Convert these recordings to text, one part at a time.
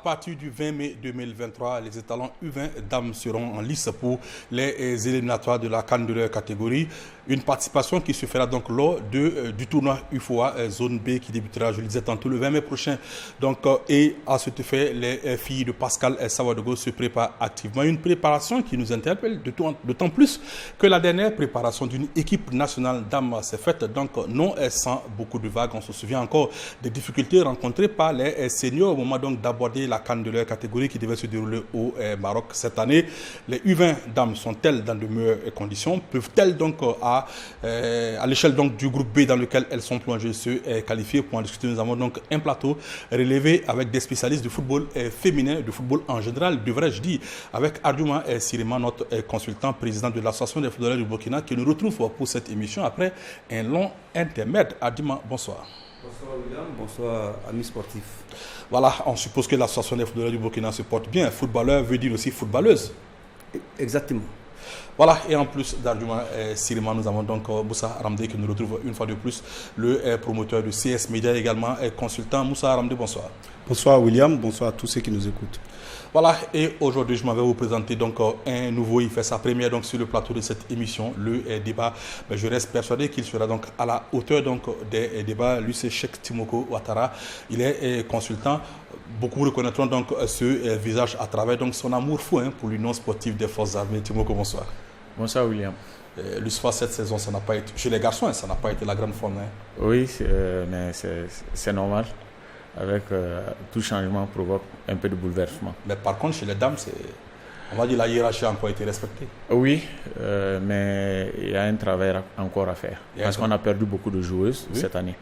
partir du 20 mai 2023, les étalons U20 dames seront en lice pour les éliminatoires de la CAN de leur catégorie. Une participation qui se fera donc lors du tournoi UFOA zone B qui débutera, je le disais tantôt, le 20 mai prochain. Donc, et à ce fait, les filles de Pascal Savadogo se préparent activement. Une préparation qui nous interpelle d'autant plus que la dernière préparation d'une équipe nationale dames s'est faite donc non sans beaucoup de vagues. On se souvient encore des difficultés rencontrées par les seniors au moment donc d'aborder la CAN de leur catégorie qui devait se dérouler au Maroc cette année. Les U20 dames sont-elles dans de meilleures conditions? Peuvent-elles donc à l'échelle donc du groupe B dans lequel elles sont plongées se qualifier? Pour en discuter, nous avons donc un plateau relevé avec des spécialistes du football féminin, du football en général, devrais-je dire, avec Ardouma Sirima, notre consultant, président de l'association des footballeurs du Burkina, qui nous retrouve pour cette émission après un long intermède. Ardouma, bonsoir. Bonsoir William, bonsoir amis sportifs. Voilà, on suppose que l'association des footballeurs du Burkina se porte bien. Footballeur veut dire aussi footballeuse. Exactement. Voilà, et en plus d'Ardouma Sirima, nous avons donc Moussa Aramdé qui nous retrouve une fois de plus, le promoteur de CS Media, également consultant. Moussa Aramdé, bonsoir. Bonsoir William, bonsoir à tous ceux qui nous écoutent. Voilà, et aujourd'hui, je m'en vais vous présenter donc un nouveau, il fait sa première donc sur le plateau de cette émission, le débat. Mais je reste persuadé qu'il sera donc à la hauteur donc des débats. Lui, c'est Cheikh Timoko Ouattara. Il est consultant. Beaucoup reconnaîtront donc ce visage à travers donc son amour fou pour l'Union sportive des forces armées. Timoko, bonsoir. Bonsoir William. L'USFA cette saison, ça n'a pas été, chez les garçons, ça n'a pas été la grande forme. Oui, mais c'est normal. Avec tout changement provoque un peu de bouleversement. Mais par contre, chez les dames, on va dire la hiérarchie a encore été respectée. Oui, mais il y a un travail encore à faire. Parce qu'on a perdu beaucoup de joueuses cette année.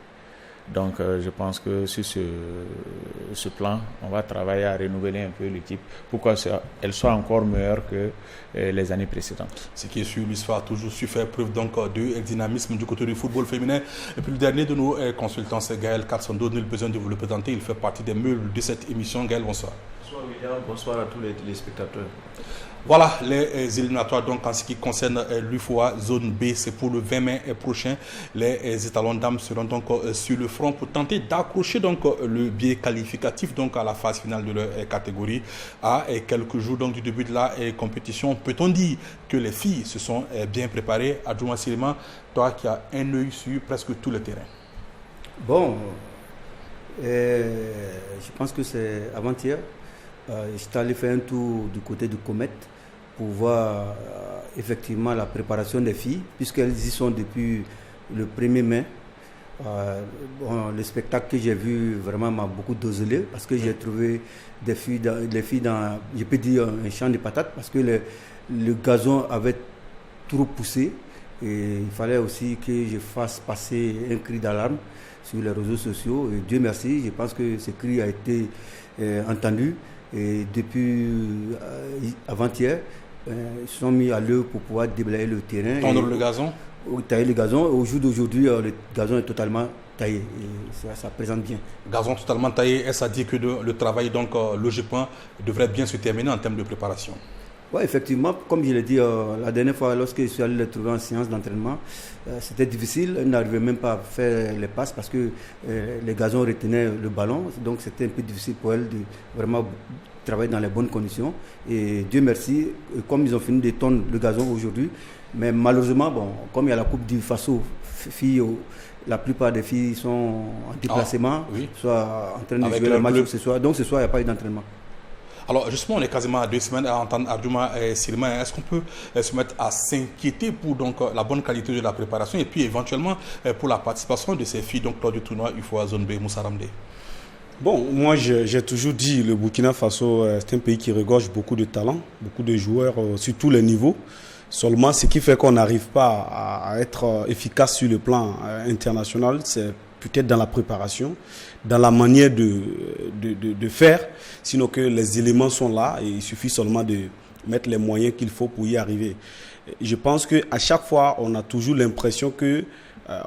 Donc je pense que sur ce plan, on va travailler à renouveler un peu l'équipe pour qu'elle soit encore meilleure que les années précédentes. Ce qui est sûr, l'USFA a toujours su faire preuve donc de dynamisme du côté du football féminin. Et puis le dernier de nos consultants, c'est Gaël Katsondo. Nul besoin de vous le présenter, il fait partie des meubles de cette émission. Gaël, bonsoir. Bonsoir William, bonsoir à tous les téléspectateurs. Voilà, les éliminatoires donc en ce qui concerne l'UFOA zone B, c'est pour le 20 mai prochain. Les étalons dames seront donc sur le front pour tenter d'accrocher donc le biais qualificatif donc à la phase finale de leur catégorie. À quelques jours donc du début de la compétition, peut-on dire que les filles se sont bien préparées? Adjouma Sirima, toi qui as un œil sur presque tout le terrain. Bon, je pense que c'est avant-hier. J'étais allé faire un tour du côté de Comet pour voir effectivement la préparation des filles, puisqu'elles y sont depuis le 1er mai. Le spectacle que j'ai vu vraiment m'a beaucoup désolé parce que j'ai trouvé des filles dans, je peux dire, un champ de patates parce que le gazon avait trop poussé et il fallait aussi que je fasse passer un cri d'alarme sur les réseaux sociaux. Et Dieu merci, je pense que ce cri a été entendu. Et depuis avant-hier, ils se sont mis à l'œuvre pour pouvoir déblayer le terrain. Tondre le gazon? Tailler le gazon. Au jour d'aujourd'hui, le gazon est totalement taillé. Et ça présente bien. Gazon totalement taillé, est-ce à dire que le travail, donc, logiquement, devrait bien se terminer en termes de préparation? Oui, effectivement, comme je l'ai dit la dernière fois, lorsque je suis allé les trouver en séance d'entraînement, c'était difficile. Ils n'arrivaient même pas à faire les passes parce que les gazons retenaient le ballon. Donc c'était un peu difficile pour elles de vraiment travailler dans les bonnes conditions. Et Dieu merci, comme ils ont fini de tondre le gazon aujourd'hui, mais malheureusement, bon, comme il y a la Coupe du Faso, la plupart des filles sont en déplacement, soit en train de jouer le match ce soir. Donc ce soir, il n'y a pas eu d'entraînement. Alors justement, on est quasiment à 2 semaines à entendre Ardouma Sirima. Est-ce qu'on peut se mettre à s'inquiéter pour donc, la bonne qualité de la préparation et puis éventuellement pour la participation de ces filles donc, lors du tournoi UFOA Zone B? Moussa Aramdé. Bon, moi j'ai toujours dit le Burkina Faso c'est un pays qui regorge beaucoup de talents, beaucoup de joueurs sur tous les niveaux. Seulement, ce qui fait qu'on n'arrive pas à être efficace sur le plan international, c'est peut-être dans la préparation, dans la manière de faire, sinon que les éléments sont là et il suffit seulement de mettre les moyens qu'il faut pour y arriver. Je pense qu'à chaque fois, on a toujours l'impression que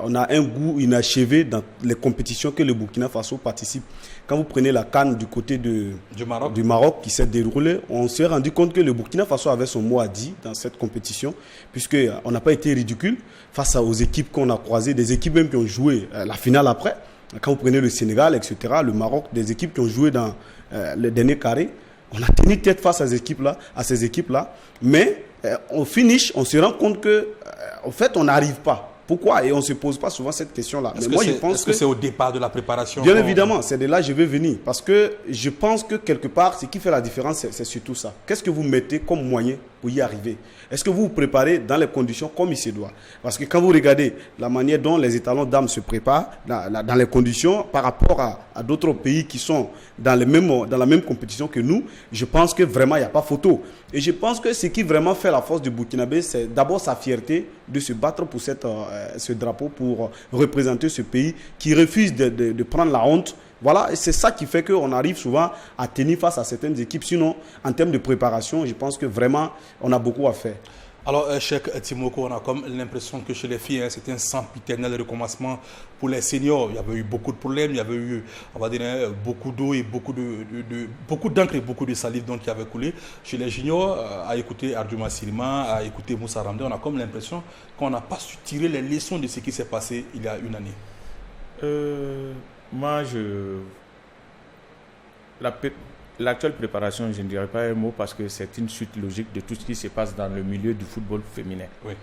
on a un goût inachevé dans les compétitions que le Burkina Faso participe. Quand vous prenez la CAN du côté du Maroc qui s'est déroulée, on s'est rendu compte que le Burkina Faso avait son mot à dire dans cette compétition, puisqu'on n'a pas été ridicule face aux équipes qu'on a croisées, des équipes même qui ont joué la finale après. Quand vous prenez le Sénégal, etc., le Maroc, des équipes qui ont joué dans le dernier carré. On a tenu tête face à ces équipes-là, mais au finish, on se rend compte que, en fait, on n'arrive pas. Pourquoi? Et on ne se pose pas souvent cette question-là. Est-ce que c'est au départ de la préparation? Bien évidemment, c'est de là que je vais venir. Parce que je pense que quelque part, ce qui fait la différence, c'est surtout ça. Qu'est-ce que vous mettez comme moyen pour y arriver? Est-ce que vous vous préparez dans les conditions comme il se doit? Parce que quand vous regardez la manière dont les étalons d'âme se préparent, dans les conditions par rapport à d'autres pays qui sont dans la même compétition que nous, je pense que vraiment, il n'y a pas photo. Et je pense que ce qui vraiment fait la force du Burkinabé, c'est d'abord sa fierté de se battre pour ce drapeau, pour représenter ce pays qui refuse de prendre la honte. Voilà, et c'est ça qui fait qu'on arrive souvent à tenir face à certaines équipes. Sinon, en termes de préparation, je pense que vraiment, on a beaucoup à faire. Alors, Cheikh Timoko, on a comme l'impression que chez les filles, c'était un sempiternel recommencement pour les seniors. Il y avait eu beaucoup de problèmes, il y avait eu, on va dire, beaucoup d'eau et beaucoup d'encre et beaucoup de salive donc, qui avait coulé. Chez les juniors, à écouter Arjuma Sirima, à écouter Moussa Ramdé, on a comme l'impression qu'on n'a pas su tirer les leçons de ce qui s'est passé il y a une année. Moi, l'actuelle préparation, je ne dirais pas un mot parce que c'est une suite logique de tout ce qui se passe dans le milieu du football féminin. Oui.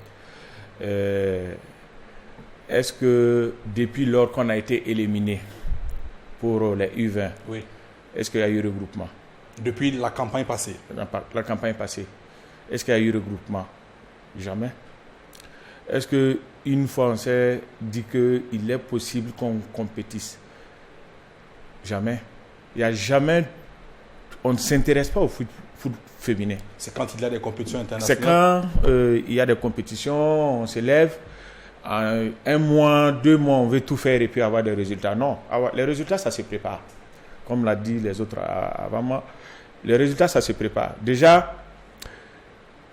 Est-ce que depuis lors qu'on a été éliminé pour les U20, oui, est-ce qu'il y a eu regroupement? Depuis la campagne passée. La campagne passée. Est-ce qu'il y a eu regroupement? Jamais. Est-ce qu'une fois on s'est dit qu'il est possible qu'on compétisse? Jamais. Il n'y a jamais... On ne s'intéresse pas au foot féminin. C'est quand il y a des compétitions internationales? C'est quand il y a des compétitions, on se lève, en 1 mois, 2 mois, on veut tout faire et puis avoir des résultats. Non, les résultats, ça se prépare. Comme l'a dit les autres avant moi, les résultats, ça se prépare. Déjà,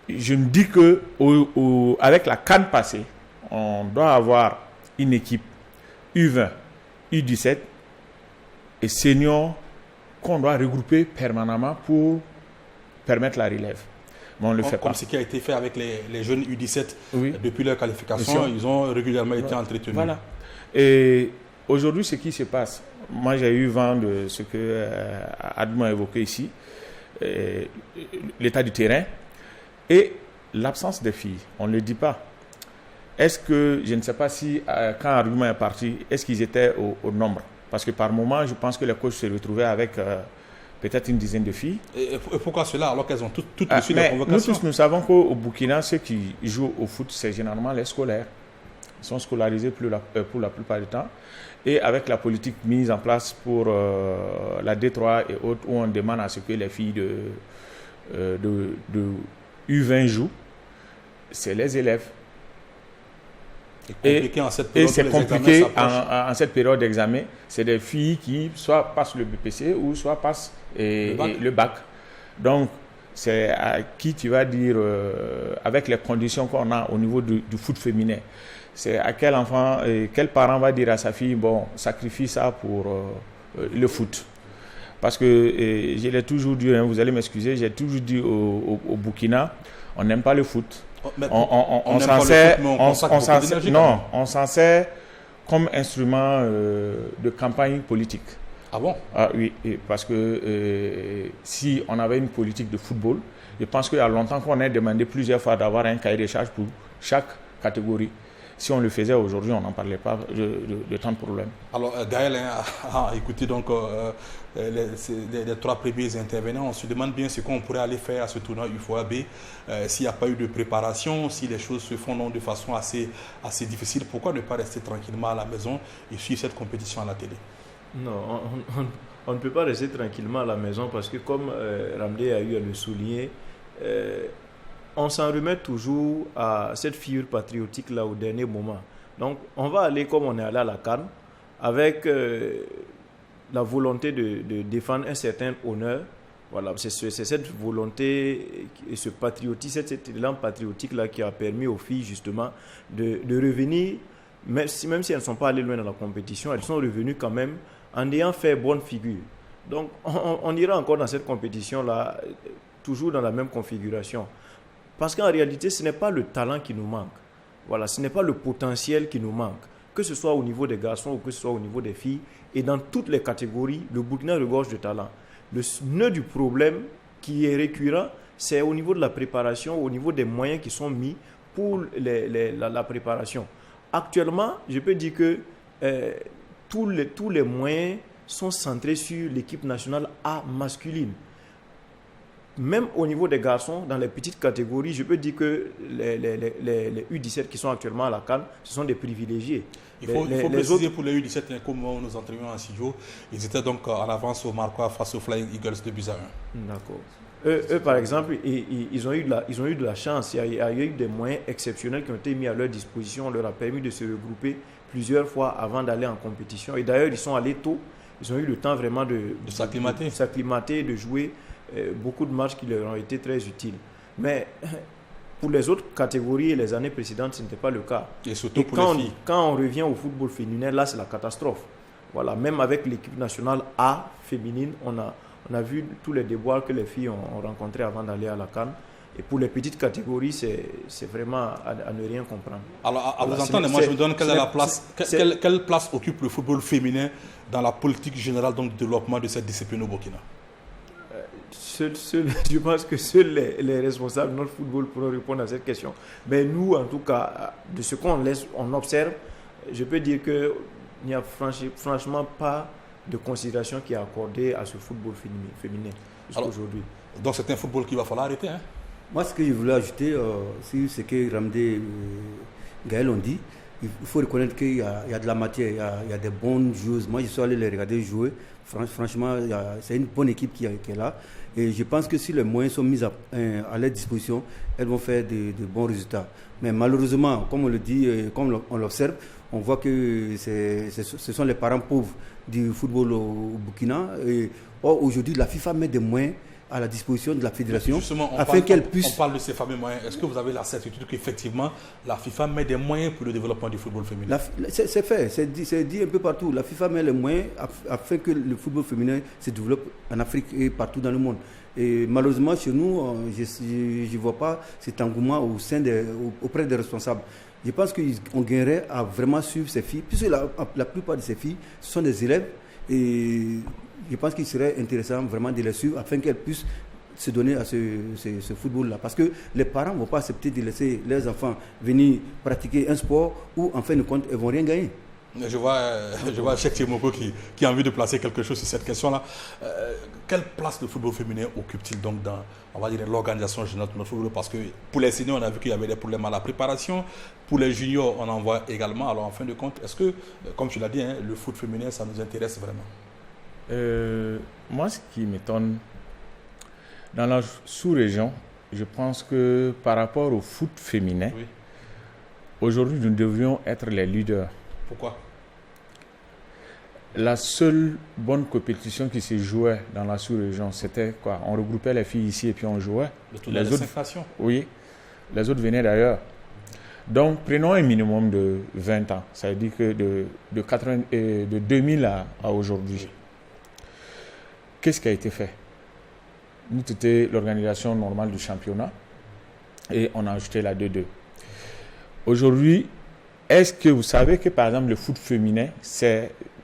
je me dis qu'avec la CAN passée, on doit avoir une équipe U20, U17 et senior qu'on doit regrouper permanemment pour permettre la relève. Mais on le fait pas. Comme ce qui a été fait avec les jeunes U17 oui. Depuis leur qualification, ils ont régulièrement été entretenus. Voilà. Et aujourd'hui, ce qui se passe, moi j'ai eu vent de ce que Admo a évoqué ici, l'état du terrain et l'absence des filles. On ne le dit pas. Est-ce que, je ne sais pas si quand Argument est parti, est-ce qu'ils étaient au nombre? Parce que par moment, je pense que les coachs se retrouvaient avec peut-être une dizaine de filles. Et pourquoi cela alors qu'elles ont toutes reçu la convocation? Nous tous, nous savons qu'au Burkina, ceux qui jouent au foot, c'est généralement les scolaires. Ils sont scolarisés pour la plupart du temps. Et avec la politique mise en place pour la D3 et autres, où on demande à ce que les filles de U20 jouent, c'est les élèves. Et c'est compliqué en cette période d'examen. C'est des filles qui soit passent le BPC ou soit passent le bac. Donc, c'est à qui tu vas dire, avec les conditions qu'on a au niveau du foot féminin, c'est à quel enfant, quel parent va dire à sa fille, bon, sacrifie ça pour le foot. Parce que je l'ai toujours dit, hein, vous allez m'excuser, j'ai toujours dit au Burkina, on n'aime pas le foot. On s'en sert comme instrument de campagne politique. Ah bon? Oui, parce que si on avait une politique de football, je pense qu'il y a longtemps qu'on a demandé plusieurs fois d'avoir un cahier de charges pour chaque catégorie. Si on le faisait aujourd'hui, on n'en parlait pas de tant de problèmes. Alors, Gaël a écouté donc les 3 premiers intervenants. On se demande bien ce qu'on pourrait aller faire à ce tournoi UFOA-B s'il n'y a pas eu de préparation, si les choses se font de façon assez difficile. Pourquoi ne pas rester tranquillement à la maison et suivre cette compétition à la télé? Non, on ne peut pas rester tranquillement à la maison parce que comme Ramdé a eu à le souligner, on s'en remet toujours à cette fibre patriotique là au dernier moment. Donc on va aller comme on est allé à la CAN avec la volonté de défendre un certain honneur. Voilà, c'est cette volonté et ce patriotisme, cet élan patriotique là qui a permis aux filles justement de revenir, même si elles ne sont pas allées loin dans la compétition, elles sont revenues quand même en ayant fait bonne figure. Donc on ira encore dans cette compétition là, toujours dans la même configuration. Parce qu'en réalité, ce n'est pas le talent qui nous manque. Voilà, ce n'est pas le potentiel qui nous manque. Que ce soit au niveau des garçons ou que ce soit au niveau des filles. Et dans toutes les catégories, le Burkina regorge de talent. Le nœud du problème qui est récurrent, c'est au niveau de la préparation, au niveau des moyens qui sont mis pour la préparation. Actuellement, je peux dire que tous les moyens sont centrés sur l'équipe nationale A masculine. Même au niveau des garçons, dans les petites catégories, je peux dire que les U17 qui sont actuellement à la CAN, ce sont des privilégiés. Il faut préciser pour les U17, comme nous entraînions en studio, ils étaient donc en avance au Maroc face aux Flying Eagles de Buza 1. D'accord. Eux, par exemple, ils ont eu de la chance. Il y a eu des moyens exceptionnels qui ont été mis à leur disposition. On leur a permis de se regrouper plusieurs fois avant d'aller en compétition. Et d'ailleurs, ils sont allés tôt. Ils ont eu le temps vraiment de s'acclimater, de jouer beaucoup de matchs qui leur ont été très utiles. Mais pour les autres catégories et les années précédentes, ce n'était pas le cas. Et surtout pour les filles. Quand on revient au football féminin, là, c'est la catastrophe. Voilà, même avec l'équipe nationale A féminine, on a vu tous les déboires que les filles ont rencontrés avant d'aller à la CAN. Et pour les petites catégories, c'est vraiment à ne rien comprendre. Alors, à vous entendre, moi je me donne quelle place occupe le football féminin dans la politique générale donc, de développement de cette discipline au Burkina? Je pense que seuls les responsables de notre football pourront répondre à cette question. Mais nous, en tout cas, de ce on observe, je peux dire qu'il n'y a franchement pas de considération qui est accordée à ce football féminin jusqu'à aujourd'hui. Donc c'est un football qu'il va falloir arrêter, hein? Moi, ce que je voulais ajouter, c'est ce que Ramdé et Gaël ont dit. Il faut reconnaître qu'il y a de la matière, il y a des bonnes joueuses. Moi, je suis allé les regarder jouer. Franchement, c'est une bonne équipe qui est là. Et je pense que si les moyens sont mis à leur disposition, elles vont faire de bons résultats. Mais malheureusement, comme on le dit, comme on l'observe, on voit que ce sont les parents pauvres du football au Burkina. Or, aujourd'hui, la FIFA met des moyens à la disposition de la fédération afin qu'elle puisse... On parle de ces fameux moyens. Est-ce que vous avez la certitude qu'effectivement la FIFA met des moyens pour le développement du football féminin? C'est fait, c'est dit un peu partout. La FIFA met les moyens afin que le football féminin se développe en Afrique et partout dans le monde. Et malheureusement, chez nous, je ne vois pas cet engouement auprès des responsables. Je pense qu'on gagnerait à vraiment suivre ces filles, puisque la plupart de ces filles sont des élèves. Et je pense qu'il serait intéressant vraiment de les suivre afin qu'elles puissent se donner à ce football-là. Parce que les parents ne vont pas accepter de laisser leurs enfants venir pratiquer un sport où, en fin de compte, ils ne vont rien gagner. Je vois Cheikh Tchemoko qui a envie de placer quelque chose sur cette question-là. Quelle place le football féminin occupe-t-il donc dans, on va dire, l'organisation générale de notre football? Parce que pour les seniors, on a vu qu'il y avait des problèmes à la préparation. Pour les juniors, on en voit également. Alors, en fin de compte, est-ce que, comme tu l'as dit, hein, le foot féminin, ça nous intéresse vraiment? Moi, ce qui m'étonne, dans la sous-région, je pense que par rapport au foot féminin, oui, aujourd'hui, nous devrions être les leaders. Pourquoi? La seule bonne compétition qui se jouait dans la sous-région, c'était quoi? On regroupait les filles ici et puis on jouait. Les autres 5 nations? Oui, les autres venaient d'ailleurs. Donc, prenons un minimum de 20 ans. Ça veut dire que de 2000 à aujourd'hui. Oui. Qu'est-ce qui a été fait? Nous, c'était l'organisation normale du championnat et on a ajouté la 2-2. Aujourd'hui, est-ce que vous savez que, par exemple, le foot féminin,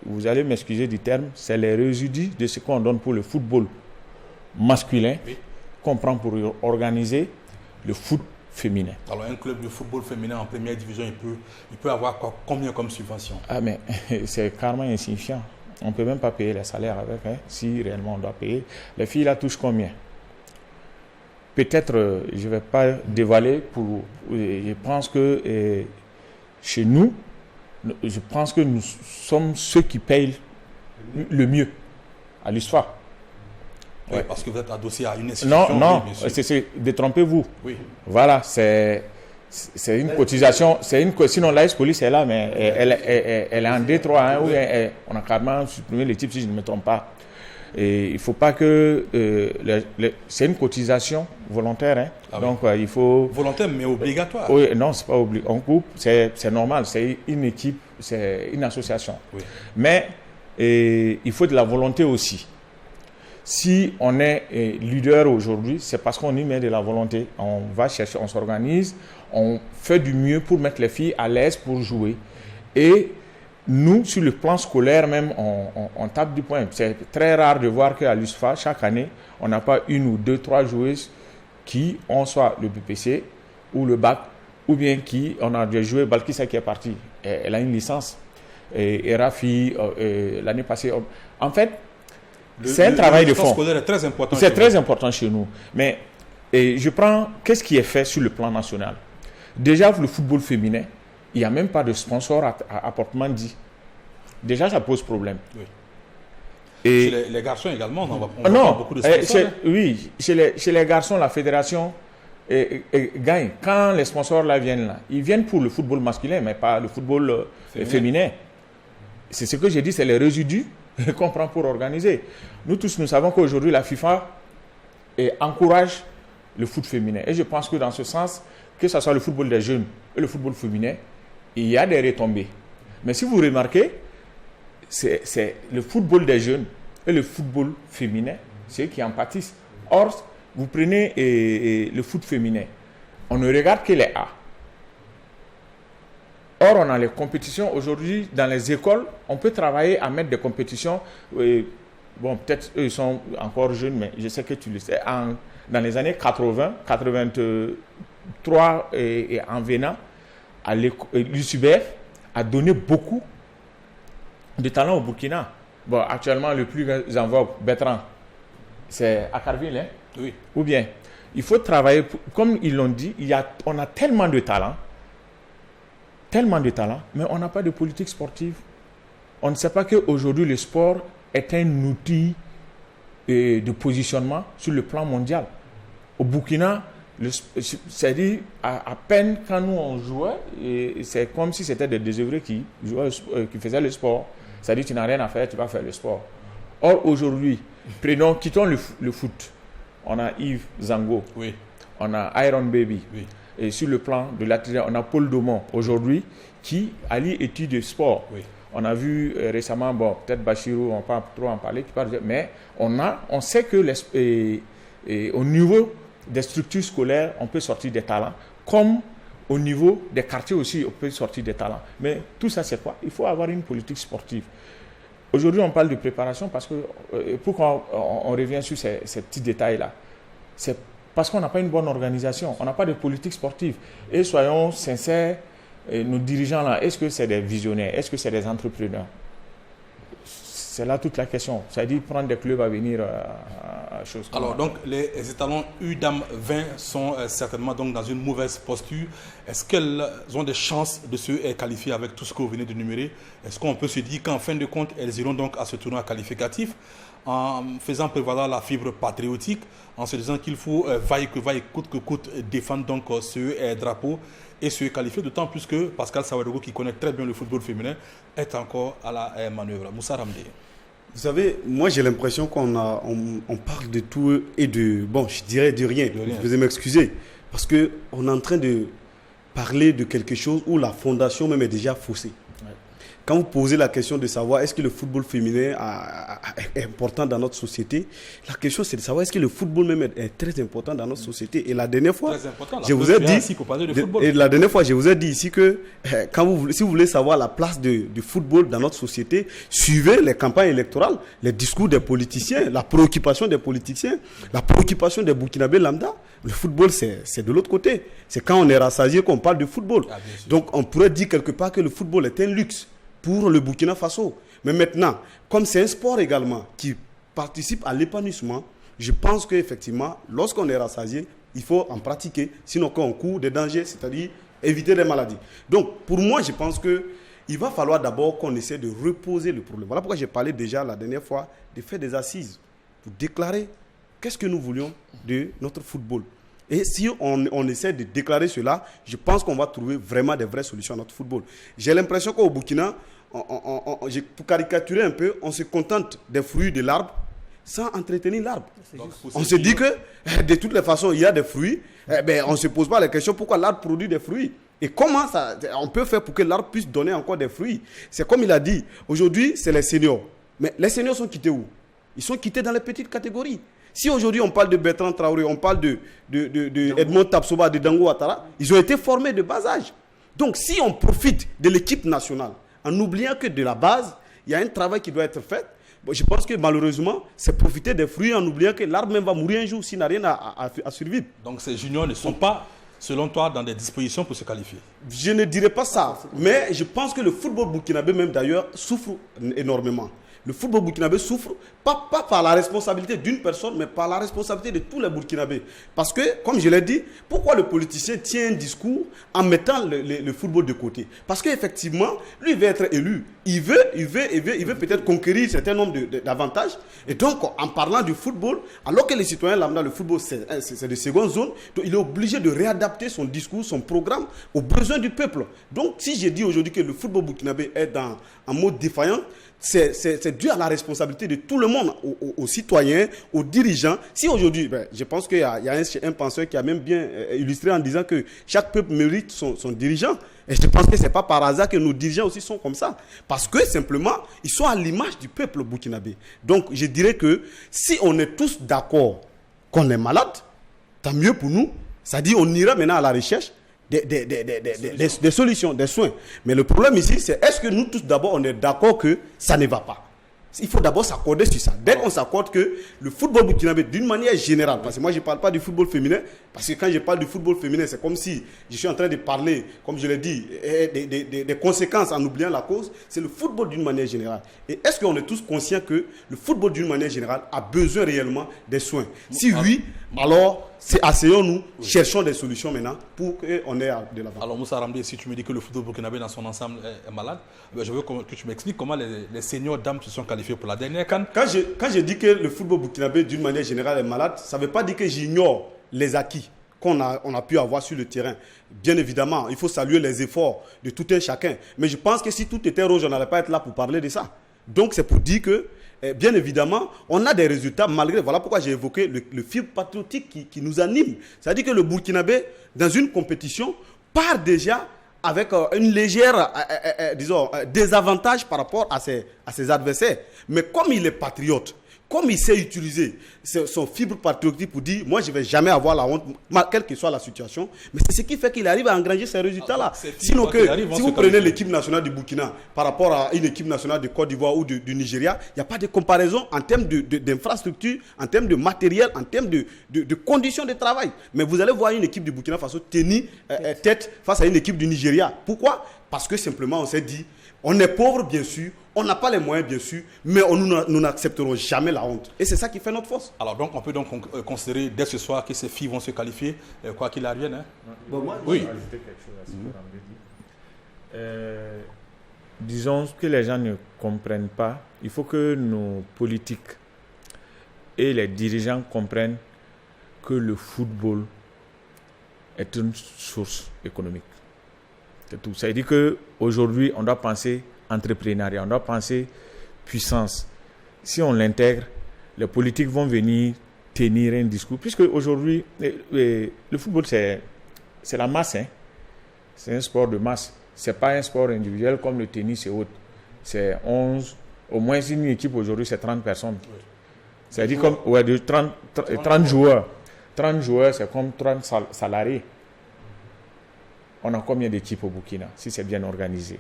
vous allez m'excuser du terme, c'est les résidus de ce qu'on donne pour le football masculin, oui, qu'on prend pour organiser le foot féminin. Alors, un club de football féminin en première division, il peut avoir combien comme subvention? Ah, mais c'est carrément insignifiant. On ne peut même pas payer les salaires avec, hein, si réellement on doit payer. Les filles, là, touchent combien? Peut-être, je ne vais pas dévoiler, je pense que chez nous, je pense que nous sommes ceux qui payent le mieux à l'histoire. Oui, ouais. Parce que vous êtes adossé à une institution. Non, c'est détrompez-vous. Oui. Voilà, c'est une cotisation, sinon l'AS Police est là, mais elle est en D3, hein, où on a carrément supprimé les types, si je ne me trompe pas. Et il ne faut pas que... c'est une cotisation volontaire, hein. Ah, donc oui, il faut... Volontaire, mais obligatoire. Oui, non, ce n'est pas obligatoire. On coupe, c'est normal, c'est une équipe, c'est une association. Oui. Mais il faut de la volonté aussi. Si on est leader aujourd'hui, c'est parce qu'on y met de la volonté. On va chercher, on s'organise, on fait du mieux pour mettre les filles à l'aise pour jouer. Et nous, sur le plan scolaire même, on tape du poing. C'est très rare de voir qu'à l'USFA, chaque année, on n'a pas 1 ou 2, 3 joueuses qui ont soit le BPC ou le bac, ou bien on a déjà joué Balkissa qui est partie. Elle a une licence. Et Rafi, l'année passée. En fait, c'est un travail de fond. Scolaire est très important. C'est très important chez nous. Mais je prends, qu'est-ce qui est fait sur le plan national? Déjà, pour le football féminin, il n'y a même pas de sponsor à Portement dit. Déjà, ça pose problème. Oui. Et chez les garçons également, on voit beaucoup de sponsors. Oui, chez les garçons, la fédération gagne. Quand les sponsors là viennent, ils viennent pour le football masculin, mais pas le football féminin. C'est ce que j'ai dit, c'est les résidus qu'on prend pour organiser. Nous tous, nous savons qu'aujourd'hui, la FIFA encourage le foot féminin. Et je pense que dans ce sens, que ce soit le football des jeunes et le football féminin, il y a des retombées. Mais si vous remarquez, c'est le football des jeunes et le football féminin, c'est eux qui en pâtissent. Or, vous prenez le foot féminin, on ne regarde que les A. Or, on a les compétitions. Aujourd'hui, dans les écoles, on peut travailler à mettre des compétitions. Bon, peut-être eux, ils sont encore jeunes, mais je sais que tu le sais. Dans les années 80, 83 et en venant, l'USUBF a donné beaucoup de talent au Burkina. Bon, actuellement, le plus en vogue, Bertrand, c'est à Carville, hein? Oui. Ou bien, il faut travailler, comme ils l'ont dit, on a tellement de talent, mais on n'a pas de politique sportive. On ne sait pas qu'aujourd'hui, le sport est un outil de positionnement sur le plan mondial. Au Burkina, c'est-à-dire, à peine quand nous on jouait, c'est comme si c'était des désœuvrés qui faisaient le sport. C'est-à-dire, tu n'as rien à faire, tu vas faire le sport. Or, aujourd'hui, quittons le foot. On a Yves Zango, oui. On a Iron Baby. Oui. Et sur le plan de l'athlétisme, on a Paul Domont aujourd'hui qui allie études de sport. Oui. On a vu récemment, peut-être Bachirou, on ne peut pas trop en parler, mais on sait que au niveau des structures scolaires, on peut sortir des talents, comme au niveau des quartiers aussi, on peut sortir des talents. Mais tout ça, c'est quoi? Il faut avoir une politique sportive. Aujourd'hui, on parle de préparation parce que, pourquoi on revient sur ces petits détails-là? C'est parce qu'on n'a pas une bonne organisation, on n'a pas de politique sportive. Et soyons sincères, nos dirigeants-là, est-ce que c'est des visionnaires? Est-ce que c'est des entrepreneurs? C'est là toute la question. C'est-à-dire prendre des clubs à venir à choses comme ça. Alors, donc, les étalons UDAM 20 sont certainement donc dans une mauvaise posture. Est-ce qu'elles ont des chances de se qualifier avec tout ce que vous venez de numérer? Est-ce qu'on peut se dire qu'en fin de compte, elles iront donc à ce tournoi qualificatif en faisant prévaloir la fibre patriotique, en se disant qu'il faut vaille que vaille, coûte que coûte, défendre donc ce drapeau et se qualifier, d'autant plus que Pascal Sawadogo, qui connaît très bien le football féminin, est encore à la manœuvre. Moussa Ramdé. Vous savez, moi j'ai l'impression qu'on parle de tout et de... Bon, je dirais de rien. Je vais m'excuser. Parce qu'on est en train de parler de quelque chose où la fondation même est déjà faussée. Ouais. Quand vous posez la question de savoir est-ce que le football féminin est important dans notre société, la question c'est de savoir est-ce que le football même est très important dans notre société. Et la dernière fois, je vous ai dit ici que si vous voulez savoir la place du football dans notre société, suivez les campagnes électorales, les discours des politiciens, la préoccupation des politiciens, la préoccupation des Burkinabés lambda. Le football, c'est de l'autre côté. C'est quand on est rassasié qu'on parle de football. Donc on pourrait dire quelque part que le football est un luxe pour le Burkina Faso. Mais maintenant, comme c'est un sport également qui participe à l'épanouissement, je pense qu'effectivement, lorsqu'on est rassasié, il faut en pratiquer, sinon qu'on court des dangers, c'est-à-dire éviter des maladies. Donc, pour moi, je pense qu'il va falloir d'abord qu'on essaie de reposer le problème. Voilà pourquoi j'ai parlé déjà la dernière fois de faire des assises pour déclarer qu'est-ce que nous voulions de notre football. Et si on essaie de déclarer cela, je pense qu'on va trouver vraiment des vraies solutions à notre football. J'ai l'impression qu'au Burkina, pour caricaturer un peu, on se contente des fruits de l'arbre sans entretenir l'arbre. On se dit que de toutes les façons, il y a des fruits, on ne se pose pas la question pourquoi l'arbre produit des fruits. Et comment on peut faire pour que l'arbre puisse donner encore des fruits? C'est comme il a dit, aujourd'hui, c'est les seniors. Mais les seniors sont quittés où? Ils sont quittés dans les petites catégories. Si aujourd'hui on parle de Bertrand Traoré, on parle de Edmond Tapsoba, de Dango Ouattara, ils ont été formés de bas âge. Donc si on profite de l'équipe nationale en oubliant que de la base, il y a un travail qui doit être fait. Bon, je pense que malheureusement, c'est profiter des fruits en oubliant que l'arbre même va mourir un jour s'il n'a rien à survivre. Donc ces juniors ne sont pas, selon toi, dans des dispositions pour se qualifier? Je ne dirais pas ça, mais je pense que le football burkinabé même d'ailleurs souffre énormément. Le football burkinabé souffre, pas par la responsabilité d'une personne, mais par la responsabilité de tous les Burkinabés. Parce que, comme je l'ai dit, pourquoi le politicien tient un discours en mettant le football de côté? Parce qu'effectivement, lui, il veut être élu. Il veut peut-être conquérir un certain nombre d'avantages. Et donc, en parlant du football, alors que les citoyens lambda, le football, c'est de seconde zone, donc il est obligé de réadapter son discours, son programme aux besoins du peuple. Donc, si je dis aujourd'hui que le football burkinabé est en mode défaillant, c'est dû à la responsabilité de tout le monde, aux citoyens, aux dirigeants. Si aujourd'hui, je pense qu'il y a un penseur qui a même bien illustré en disant que chaque peuple mérite son dirigeant. Et je pense que ce n'est pas par hasard que nos dirigeants aussi sont comme ça. Parce que simplement, ils sont à l'image du peuple burkinabé. Donc, je dirais que si on est tous d'accord qu'on est malade, tant mieux pour nous. C'est-à-dire on ira maintenant à la recherche des solutions, des soins. Mais le problème ici, c'est est-ce que nous tous d'abord on est d'accord que ça ne va pas? Il faut d'abord s'accorder sur ça. Dès qu'on s'accorde que le football burkinabé, d'une manière générale, parce que moi je ne parle pas du football féminin, parce que quand je parle du football féminin, c'est comme si je suis en train de parler, comme je l'ai dit, des conséquences en oubliant la cause. C'est le football d'une manière générale. Et est-ce qu'on est tous conscients que le football d'une manière générale a besoin réellement des soins? Si oui, alors asseyons-nous, cherchons des solutions maintenant pour qu'on ait de l'avant. Alors Moussa Ramdi, si tu me dis que le football burkinabé dans son ensemble est malade, je veux que tu m'expliques comment les seniors dames se sont qualifiés pour la dernière CAN. Quand je dis que le football burkinabé d'une manière générale est malade, ça ne veut pas dire que j'ignore les acquis qu'on a pu avoir sur le terrain. Bien évidemment, il faut saluer les efforts de tout un chacun. Mais je pense que si tout était rose, on n'allait pas être là pour parler de ça. Donc c'est pour dire que bien évidemment, on a des résultats malgré... Voilà pourquoi j'ai évoqué le fibre patriotique qui nous anime. C'est-à-dire que le Burkinabé, dans une compétition, part déjà avec une légère, désavantage par rapport à ses adversaires. Mais comme il est patriote, comme il sait utiliser son fibre patriotique pour dire, moi je ne vais jamais avoir la honte, quelle que soit la situation, mais c'est ce qui fait qu'il arrive à engranger ces résultats-là. Sinon si vous prenez l'équipe nationale du Burkina par rapport à une équipe nationale de Côte d'Ivoire ou du Nigeria, il n'y a pas de comparaison en termes d'infrastructure, en termes de matériel, en termes de conditions de travail. Mais vous allez voir une équipe du Burkina Faso tenir tête face à une équipe du Nigeria. Pourquoi? Parce que simplement on s'est dit, on est pauvre bien sûr, on n'a pas les moyens bien sûr, mais nous n'accepterons jamais la honte. Et c'est ça qui fait notre force. Alors donc on peut donc considérer dès ce soir que ces filles vont se qualifier, quoi qu'il arrive. Hein? Bon, moi, oui. Je vais ajouter quelque chose à ce que Ramdi dit. Disons que les gens ne comprennent pas. Il faut que nos politiques et les dirigeants comprennent que le football est une source économique. C'est tout. Ça veut dire qu'aujourd'hui, on doit penser entrepreneuriat, on doit penser puissance. Si on l'intègre, les politiques vont venir tenir un discours. Puisque aujourd'hui, le football, c'est la masse. Hein. C'est un sport de masse. Ce n'est pas un sport individuel comme le tennis et autres. C'est 11, au moins une équipe aujourd'hui, c'est 30 personnes. Oui. C'est-à-dire comme de 30 joueurs. 30 joueurs, c'est comme 30 salariés. On a combien d'équipes au Burkina, si c'est bien organisé?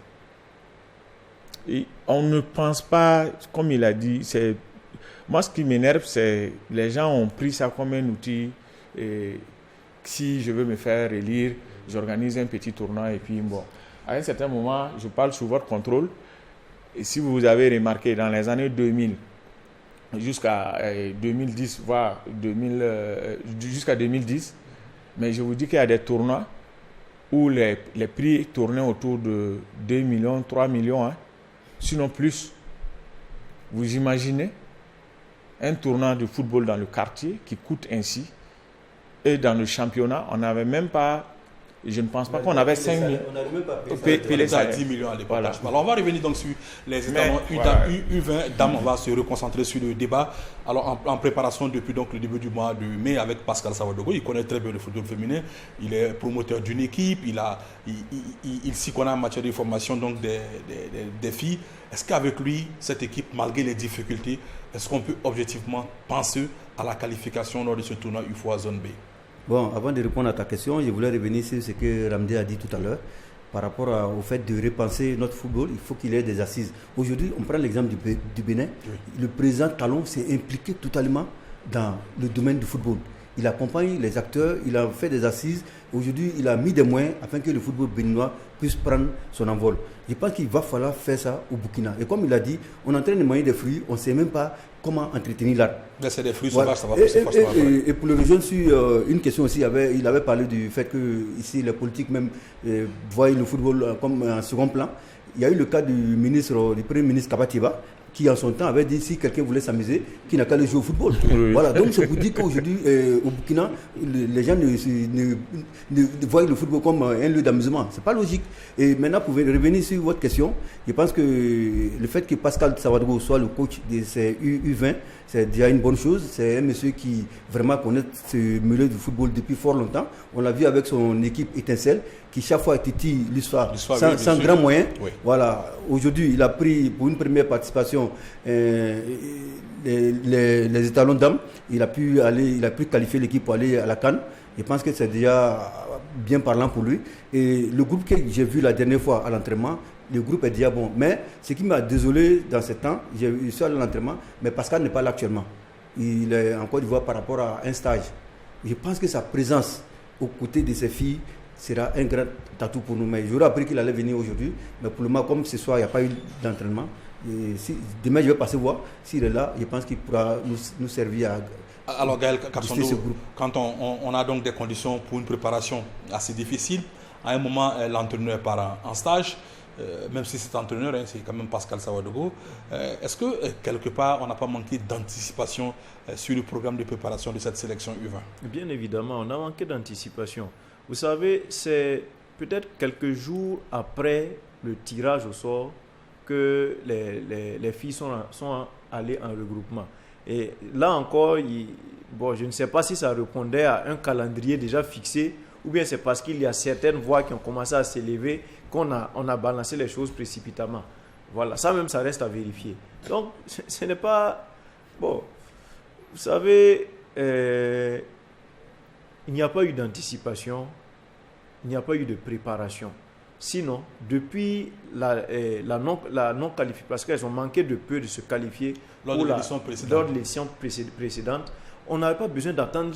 Et on ne pense pas, comme il a dit, moi ce qui m'énerve, c'est que les gens ont pris ça comme un outil. Et si je veux me faire élire, j'organise un petit tournoi et puis bon. À un certain moment, je parle sous votre contrôle. Et si vous avez remarqué, dans les années 2000, jusqu'à 2010, voire jusqu'à 2010, mais je vous dis qu'il y a des tournois où les prix tournaient autour de 2 millions, 3 millions, hein, sinon plus. Vous imaginez un tournoi de football dans le quartier qui coûte ainsi, et dans le championnat, on n'avait même pas, je ne pense pas qu'on avait 5 000. On n'avait même pas payé ça à 10 millions à l'époque. Voilà. Alors on va revenir donc sur les étalons U20 dames, on va se reconcentrer sur le débat. Alors en préparation depuis donc le début du mois de mai avec Pascal Savadogo, il connaît très bien le football féminin, il est promoteur d'une équipe, il s'y connaît en matière de formation donc des filles. Est-ce qu'avec lui, cette équipe, malgré les difficultés, est-ce qu'on peut objectivement penser à la qualification lors de ce tournoi UFOA Zone B? Bon, avant de répondre à ta question, je voulais revenir sur ce que Ramdi a dit tout à l'heure. par rapport au fait de repenser notre football, il faut qu'il y ait des assises. Aujourd'hui, on prend l'exemple du Bénin. Le président Talon s'est impliqué totalement dans le domaine du football. Il accompagne les acteurs, il a fait des assises. Aujourd'hui, il a mis des moyens afin que le football béninois puisse prendre son envol. Je pense qu'il va falloir faire ça au Burkina. Et comme il a dit, on est en train de manger des fruits, on ne sait même pas comment entretenir l'arbre. Mais c'est des fruits sauvages, ça va et pour le rejoindre sur une question aussi, il avait parlé du fait que ici les politiques même voient le football comme un second plan. Il y a eu le cas du premier ministre Kabatiba, qui en son temps avait dit si quelqu'un voulait s'amuser, qu'il n'a qu'à aller jouer au football. Oui. Voilà, donc je vous dis qu'aujourd'hui, au Burkina, les gens ne voient le football comme un lieu d'amusement. Ce n'est pas logique. Et maintenant, pour revenir sur votre question, je pense que le fait que Pascal Sawadogo soit le coach de ces U20, c'est déjà une bonne chose. C'est un monsieur qui vraiment connaît ce milieu du football depuis fort longtemps. On l'a vu avec son équipe Étincelle, qui chaque fois titille l'histoire sans grand moyen. Oui. Voilà. Aujourd'hui, il a pris pour une première participation les étalons d'âme. Il a pu qualifier l'équipe pour aller à la CAN. Je pense que c'est déjà bien parlant pour lui. Et le groupe que j'ai vu la dernière fois à l'entraînement, le groupe est déjà bon. Mais ce qui m'a désolé dans ce temps, je suis allé à l'entraînement, mais Pascal n'est pas là actuellement. Il est en Côte d'Ivoire par rapport à un stage. Je pense que sa présence aux côtés de ses filles sera un grand atout pour nous. Mais j'aurais appris qu'il allait venir aujourd'hui. Mais pour le moment, comme ce soir, il n'y a pas eu d'entraînement. Demain, je vais passer voir. S'il est là, je pense qu'il pourra nous servir à... Alors Gaël Kapsondo, quand on a donc des conditions pour une préparation assez difficile, à un moment, l'entraîneur part en stage. Même si cet entraîneur, c'est quand même Pascal Sawadogo, est-ce que quelque part on n'a pas manqué d'anticipation sur le programme de préparation de cette sélection U20? Bien évidemment, on a manqué d'anticipation. Vous savez, c'est peut-être quelques jours après le tirage au sort que les filles sont allées en regroupement. Et là encore, je ne sais pas si ça répondait à un calendrier déjà fixé, ou bien c'est parce qu'il y a certaines voix qui ont commencé à s'élever qu'on a balancé les choses précipitamment. Voilà, ça même, ça reste à vérifier. Donc, ce n'est pas... Bon, vous savez, il n'y a pas eu d'anticipation, il n'y a pas eu de préparation. Sinon, depuis la non-qualification, parce qu'elles ont manqué de peu de se qualifier lors de l'édition précédente, on n'avait pas besoin d'attendre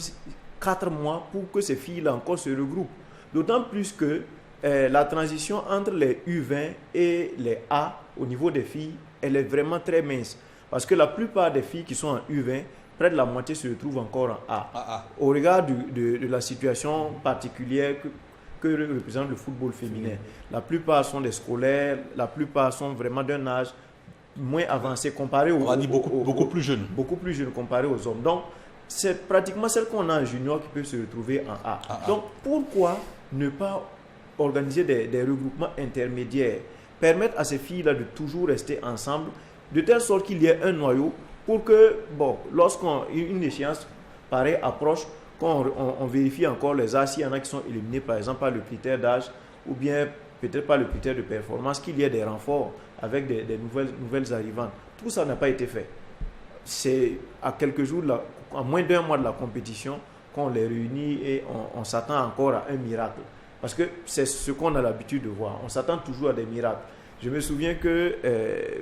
4 mois pour que ces filles-là encore se regroupent. D'autant plus que la transition entre les U20 et les A au niveau des filles, elle est vraiment très mince. Parce que la plupart des filles qui sont en U20, près de la moitié se retrouvent encore en A. Au regard de la situation particulière que représente le football féminin. La plupart sont des scolaires, la plupart sont vraiment d'un âge moins avancé comparé aux... On va dire beaucoup plus jeunes. Beaucoup plus jeunes comparé aux hommes. Donc, c'est pratiquement celle qu'on a en junior qui peut se retrouver en A. Donc, pourquoi ne pas organiser des regroupements intermédiaires, permettre à ces filles-là de toujours rester ensemble, de telle sorte qu'il y ait un noyau pour que, lorsqu'une échéance pareille approche, quand on vérifie encore les âges, s'il y en a qui sont éliminés par exemple par le critère d'âge ou bien peut-être par le critère de performance, qu'il y ait des renforts avec des nouvelles arrivantes. Tout ça n'a pas été fait. C'est à quelques jours, à moins d'1 mois de la compétition, qu'on les réunit et on s'attend encore à un miracle. Parce que c'est ce qu'on a l'habitude de voir. On s'attend toujours à des miracles. Je me souviens que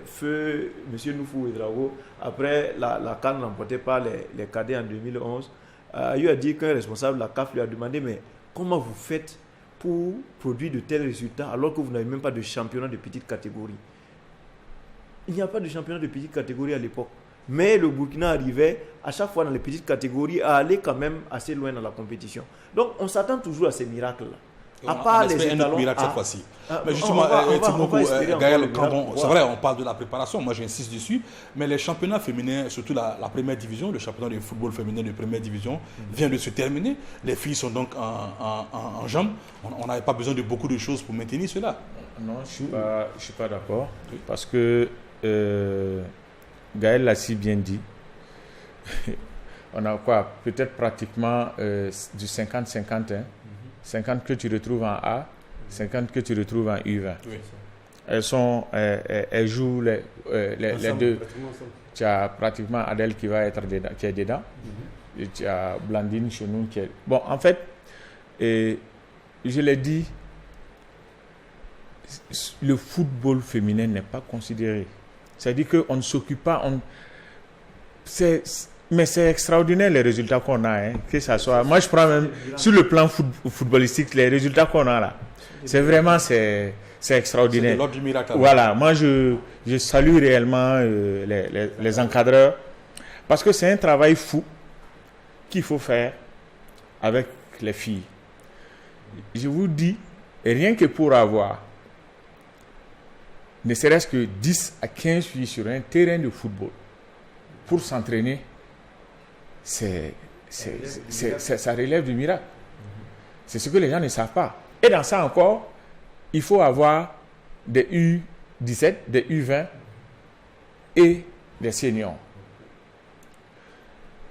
feu M. Noufou Ouedraogo, après la CAN remportée par les cadets en 2011, a eu à dire qu'un responsable de la CAF lui a demandé « Mais comment vous faites pour produire de tels résultats alors que vous n'avez même pas de championnat de petite catégorie ?» Il n'y a pas de championnat de petite catégorie à l'époque. Mais le Burkina arrivait à chaque fois dans les petites catégories à aller quand même assez loin dans la compétition. Donc on s'attend toujours à ces miracles-là. À part les étalons, cette fois-ci. Mais justement, Gaël, c'est vrai, on parle de la préparation, moi j'insiste dessus, mais les championnats féminins, surtout la première division, le championnat de football féminin de première division, vient de se terminer. Les filles sont donc en jambes. On n'avait pas besoin de beaucoup de choses pour maintenir cela. Non, je ne suis pas d'accord. Parce que Gaël l'a si bien dit. On a quoi? Peut-être pratiquement du 50-50. 50 que tu retrouves en A, 50 que tu retrouves en U20. Oui. Elles jouent les deux. Tu as pratiquement Adèle qui va être dedans, qui est dedans. Et tu as Blandine chez nous qui est... Bon, en fait, je l'ai dit, le football féminin n'est pas considéré. C'est-à-dire qu'on ne s'occupe pas... Mais c'est extraordinaire les résultats qu'on a. Hein, que ça soit. Moi, je prends même sur le plan footballistique, les résultats qu'on a là. C'est vraiment... C'est extraordinaire. C'est de l'ordre du miracle. Voilà, moi je salue réellement les encadreurs parce que c'est un travail fou qu'il faut faire avec les filles. Je vous dis, rien que pour avoir ne serait-ce que 10 à 15 filles sur un terrain de football pour s'entraîner, ça relève du miracle. C'est ce que les gens ne savent pas. Et dans ça encore, il faut avoir des U17, des U20 et des seniors.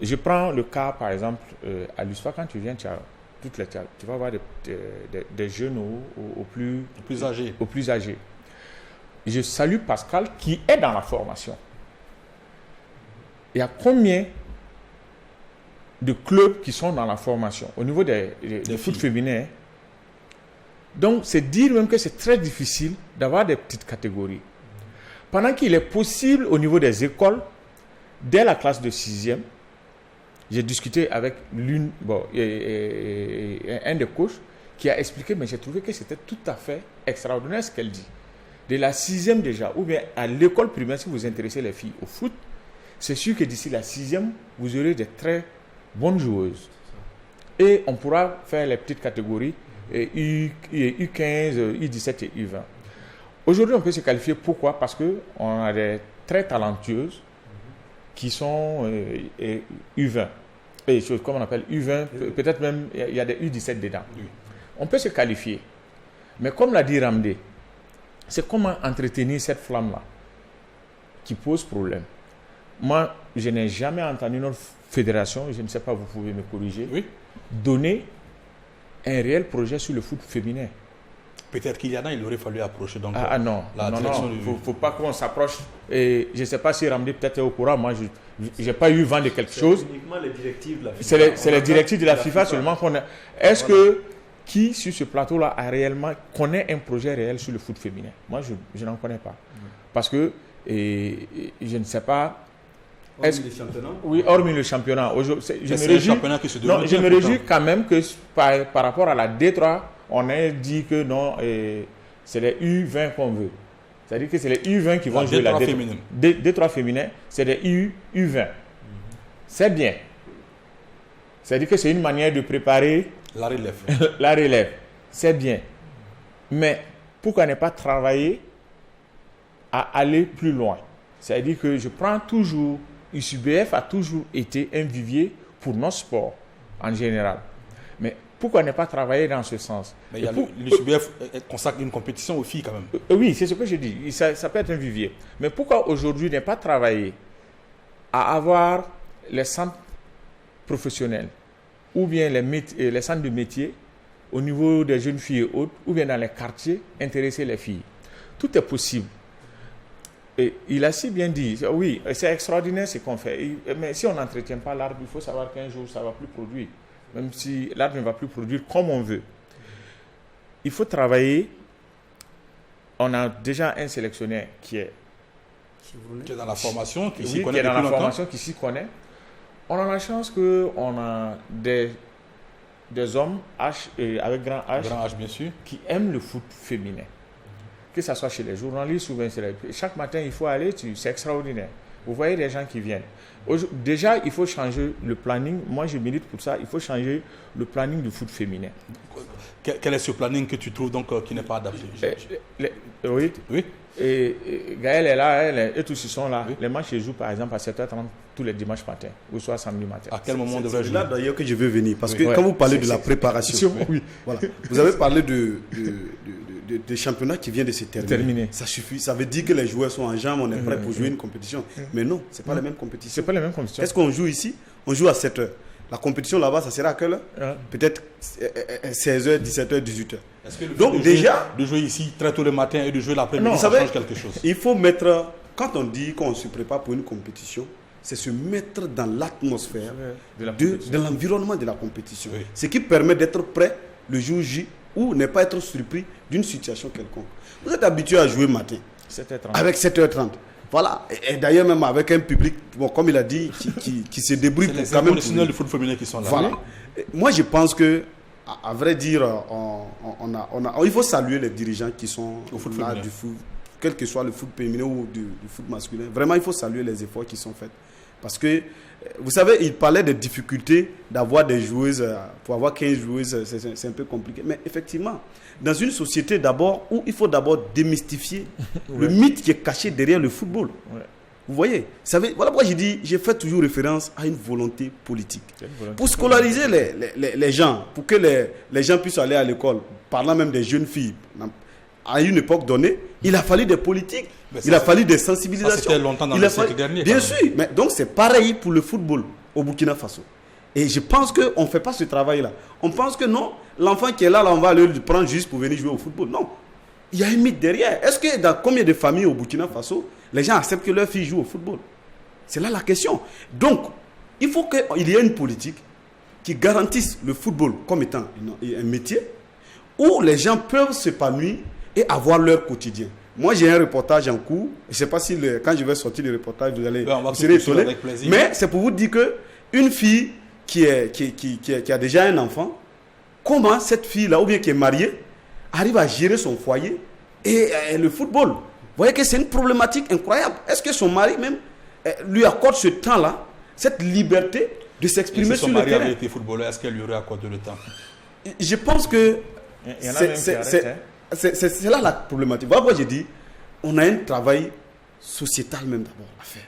Je prends le cas, par exemple, à l'USFA, quand tu viens, tu vas avoir des jeunes au plus âgés. Je salue Pascal qui est dans la formation. Il y a combien de clubs qui sont dans la formation au niveau des foot féminins? Donc, c'est dire même que c'est très difficile d'avoir des petites catégories. Pendant qu'il est possible au niveau des écoles, dès la classe de 6e, j'ai discuté avec un des coachs qui a expliqué, mais j'ai trouvé que c'était tout à fait extraordinaire ce qu'elle dit. De la 6e déjà, ou bien à l'école primaire, si vous intéressez les filles au foot, c'est sûr que d'ici la 6e, vous aurez des très bonnes joueuses. Et on pourra faire les petites catégories, U15, U17 et U20. Aujourd'hui, on peut se qualifier. Pourquoi? Parce qu'on a des très talentueuses qui sont U20. Et comme on appelle U20, peut-être même il y a des U17 dedans. On peut se qualifier. Mais comme l'a dit Ramdé, c'est comment entretenir cette flamme-là qui pose problème. Moi, je n'ai jamais entendu notre fédération, je ne sais pas, vous pouvez me corriger, donner un réel projet sur le foot féminin. Peut-être qu'il y en a, il aurait fallu approcher. Donc, non, il ne faut pas qu'on s'approche. Et je ne sais pas si Ramdé peut-être est au courant, moi je n'ai pas eu vent de quelque chose. C'est uniquement les directives de la FIFA. C'est les directives de la FIFA seulement qu'on a. Est-ce que qui sur ce plateau-là a réellement connaît un projet réel sur le foot féminin? Moi je n'en connais pas. Parce que je ne sais pas. Hormis le championnat? Oui, hormis le championnat. Je me réjouis quand même que par rapport à la D3, on ait dit que non, c'est les U20 qu'on veut. C'est-à-dire que c'est les U20 qui vont jouer la D3 féminin, c'est les U20. C'est bien. C'est-à-dire que c'est une manière de préparer la relève. La relève. C'est bien. Mais pourquoi ne pas travailler à aller plus loin? C'est-à-dire que je prends toujours... UCBF a toujours été un vivier pour nos sports en général. Mais pourquoi ne pas travailler dans ce sens? Mais l'UCBF consacre une compétition aux filles quand même. Oui, c'est ce que je dis. Ça peut être un vivier. Mais pourquoi aujourd'hui ne pas travailler à avoir les centres professionnels ou bien les centres de métier au niveau des jeunes filles et autres, ou bien dans les quartiers, intéresser les filles? Tout est possible. Et il a si bien dit, oui, c'est extraordinaire ce qu'on fait. Mais si on n'entretient pas l'arbre, il faut savoir qu'un jour, ça ne va plus produire. Même si l'arbre ne va plus produire comme on veut. Il faut travailler. On a déjà un sélectionneur qui est dans la formation, qui s'y connaît. Qui s'y connaît. On a la chance qu'on a des hommes avec grand H, bien sûr, qui aiment le foot féminin. Que ce soit chez les journalistes ou bien chaque matin, il faut aller, c'est extraordinaire. Vous voyez les gens qui viennent. Déjà, il faut changer le planning. Moi, je milite pour ça. Il faut changer le planning du foot féminin. Quel est ce planning que tu trouves donc qui n'est pas adapté? Oui. Et Gaël est là, et tous ils sont là. Oui. Les matchs se jouent par exemple à 7h30 tous les dimanches matin, ou soit samedi matin. À quel moment on devrait jouer? C'est là d'ailleurs que je veux venir. Parce que quand vous parlez de la préparation, voilà, vous avez parlé des championnats qui viennent de se terminer. Ça suffit. Ça veut dire que les joueurs sont en jambes, on est prêt pour jouer une compétition. Mais non, ce n'est pas les mêmes compétitions. C'est pas les mêmes compétitions. Qu'est-ce qu'on joue ici? On joue à 7h. La compétition là-bas, ça sera à quelle heure? Peut-être 16h, 17h, 18h. Est-ce que de jouer ici très tôt le matin et de jouer l'après-midi, ça change quelque chose? Il faut mettre, quand on dit qu'on se prépare pour une compétition, c'est se mettre dans l'atmosphère de l'environnement de la compétition. Oui. Ce qui permet d'être prêt le jour J ou ne pas être surpris d'une situation quelconque. Vous êtes habitué à jouer matin 7h30. avec 7h30. Voilà, et d'ailleurs même avec un public, bon, comme il a dit, qui se débrouille pour quand même... C'est les du foot féminin qui sont là. Voilà. Moi je pense que, à vrai dire, il faut saluer les dirigeants qui sont au foot là féminin. Du foot, quel que soit le foot féminin ou du foot masculin. Vraiment, il faut saluer les efforts qui sont faits. Parce que, vous savez, il parlait des difficultés d'avoir des joueuses, pour avoir 15 joueuses, c'est un peu compliqué. Mais effectivement, dans une société d'abord, où il faut d'abord démystifier le mythe qui est caché derrière le football. Ouais. Vous voyez, voilà pourquoi j'ai fait toujours référence à une volonté politique. Pour scolariser les gens, pour que les gens puissent aller à l'école, parlant même des jeunes filles, à une époque donnée, il a fallu des politiques, il a fallu des sensibilisations. Ça, c'était longtemps dans le siècle dernier. Bien sûr, mais donc c'est pareil pour le football au Burkina Faso. Et je pense qu'on ne fait pas ce travail-là. On pense que non, l'enfant qui est là, on va le prendre juste pour venir jouer au football. Non, il y a un mythe derrière. Est-ce que dans combien de familles au Burkina Faso, les gens acceptent que leurs filles jouent au football? C'est là la question. Donc, il faut qu'il y ait une politique qui garantisse le football comme étant un métier où les gens peuvent s'épanouir et avoir leur quotidien. Moi, j'ai un reportage en cours. Je ne sais pas si quand je vais sortir le reportage, vous serez étonné. Mais c'est pour vous dire qu'une fille qui a déjà un enfant, comment cette fille-là, ou bien qui est mariée, arrive à gérer son foyer et le football. Vous voyez que c'est une problématique incroyable. Est-ce que son mari même lui accorde ce temps-là, cette liberté de s'exprimer sur le terrain? Si son mari avait été footballeur, est-ce qu'elle lui aurait accordé le temps? Je pense que c'est là la problématique. Voilà pourquoi j'ai dit, on a un travail sociétal même d'abord à faire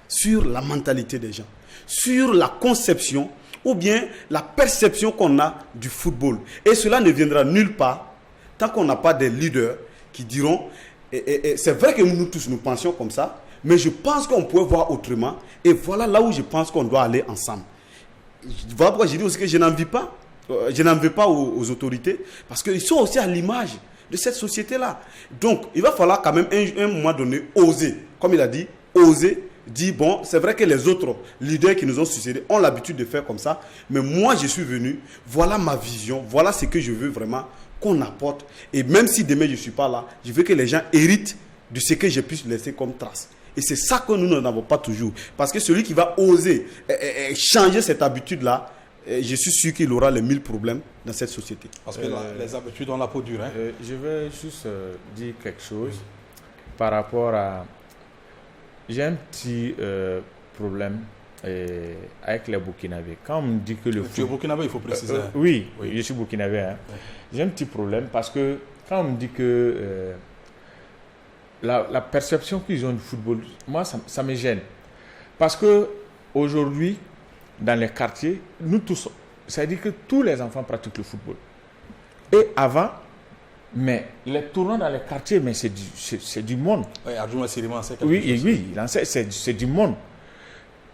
sur la mentalité des gens, sur la conception ou bien la perception qu'on a du football. Et cela ne viendra nulle part tant qu'on n'a pas des leaders qui diront, et c'est vrai que nous tous nous pensions comme ça, mais je pense qu'on pourrait voir autrement. Et voilà là où je pense qu'on doit aller ensemble. Voilà pourquoi j'ai dit aussi que je n'en veux pas. Je n'en veux pas aux autorités parce qu'ils sont aussi à l'image de cette société-là. Donc, il va falloir quand même un moment donné oser. Comme il a dit, oser dire, bon, c'est vrai que les autres leaders qui nous ont succédé ont l'habitude de faire comme ça, mais moi, je suis venu, voilà ma vision, voilà ce que je veux vraiment qu'on apporte. Et même si demain, je ne suis pas là, je veux que les gens héritent de ce que je puisse laisser comme trace. Et c'est ça que nous n'avons pas toujours. Parce que celui qui va oser changer cette habitude-là, je suis sûr qu'il aura les 1000 problèmes dans cette société. Parce que les habitudes ont la peau dure. Hein? Je vais juste dire quelque chose par rapport à... J'ai un petit problème avec les Burkinabés. Quand on me dit que le foot... Tu es Burkinabé, il faut préciser. Oui, je suis Burkinabé. Hein. Oui. J'ai un petit problème parce que quand on me dit que la perception qu'ils ont du football, moi, ça me gêne. Parce que aujourd'hui, dans les quartiers, nous tous, c'est-à-dire que tous les enfants pratiquent le football. Et avant, mais les tournois dans les quartiers, mais c'est du monde. Oui, Adjouma Siriman, c'est quelque chose. Oui, c'est du monde.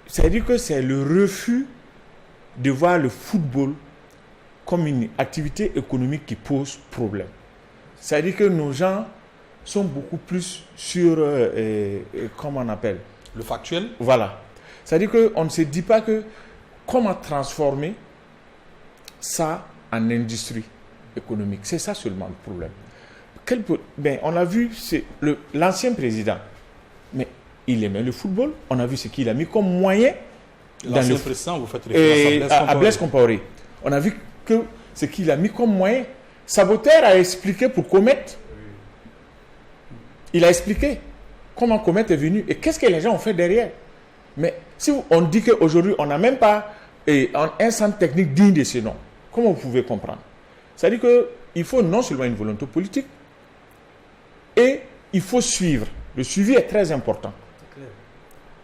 C'est-à-dire que c'est le refus de voir le football comme une activité économique qui pose problème. C'est-à-dire que nos gens sont beaucoup plus sur, comment on appelle? Le factuel. Voilà. C'est-à-dire qu'on ne se dit pas que comment transformer ça en industrie économique. C'est ça seulement le problème. On a vu l'ancien président, mais il aimait le football. On a vu ce qu'il a mis comme moyen. L'ancien président, vous faites référence à Blaise Compaoré. On a vu que ce qu'il a mis comme moyen. Saboteur a expliqué pour Comet. Il a expliqué comment Comet est venu et qu'est-ce que les gens ont fait derrière. Mais si on dit qu'aujourd'hui, on n'a même pas un centre technique digne de ce nom, comment vous pouvez comprendre? C'est-à-dire qu'il faut non seulement une volonté politique, et il faut suivre. Le suivi est très important. C'est clair.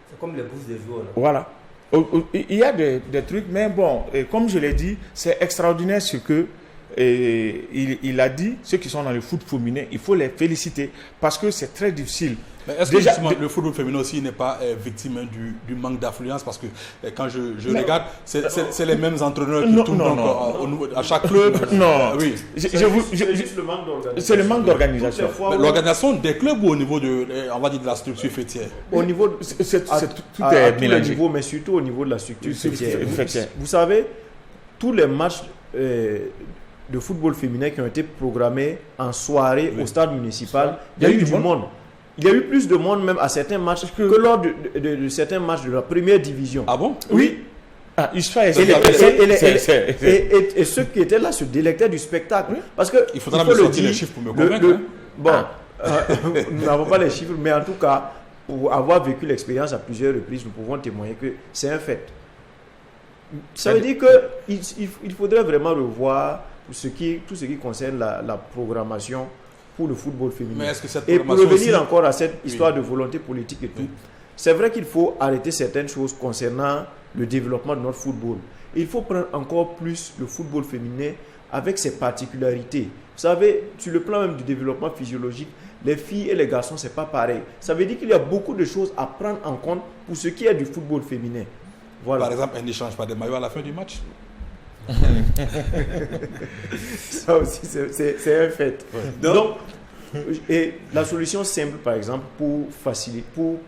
C'est comme les bourses des joueurs. Là. Voilà. Il y a des trucs, mais bon, comme je l'ai dit, c'est extraordinaire ce que il a dit, ceux qui sont dans le foot féminin, il faut les féliciter parce que c'est très difficile. Mais est-ce que justement, le football féminin aussi n'est pas victime du manque d'affluence? Parce que quand je regarde, c'est les mêmes entraîneurs qui tournent à chaque club. Non, oui. C'est juste le manque d'organisation. C'est le manque d'organisation. L'organisation des clubs ou au niveau de, on va dire, de la structure fêtière? Au niveau, tout est mélangé. Niveau, mais surtout au niveau de la structure fêtière. Vous savez, tous les matchs de football féminin qui ont été programmés en soirée au stade municipal. Il y a eu du monde. Il y a eu plus de monde même à certains matchs que lors de certains matchs de la première division. Ah bon? Oui. Ah, Et ceux qui étaient là se délectaient du spectacle. Oui. Parce que il faudra me sortir les chiffres pour me convaincre. Nous n'avons pas les chiffres, mais en tout cas, pour avoir vécu l'expérience à plusieurs reprises, nous pouvons témoigner que c'est un fait. Ça veut dire qu'il faudrait vraiment revoir tout ce qui concerne la programmation pour le football féminin. Mais est-ce que cette et pour revenir encore à cette histoire de volonté politique et tout, c'est vrai qu'il faut arrêter certaines choses concernant le développement de notre football. Et il faut prendre encore plus le football féminin avec ses particularités. Vous savez, sur le plan même du développement physiologique, les filles et les garçons, c'est pas pareil. Ça veut dire qu'il y a beaucoup de choses à prendre en compte pour ce qui est du football féminin. Voilà. Par exemple, elle n'échange pas de maillot à la fin du match. Ça aussi, c'est un fait. Ouais. Donc, et la solution simple, par exemple, pour faciliter, pour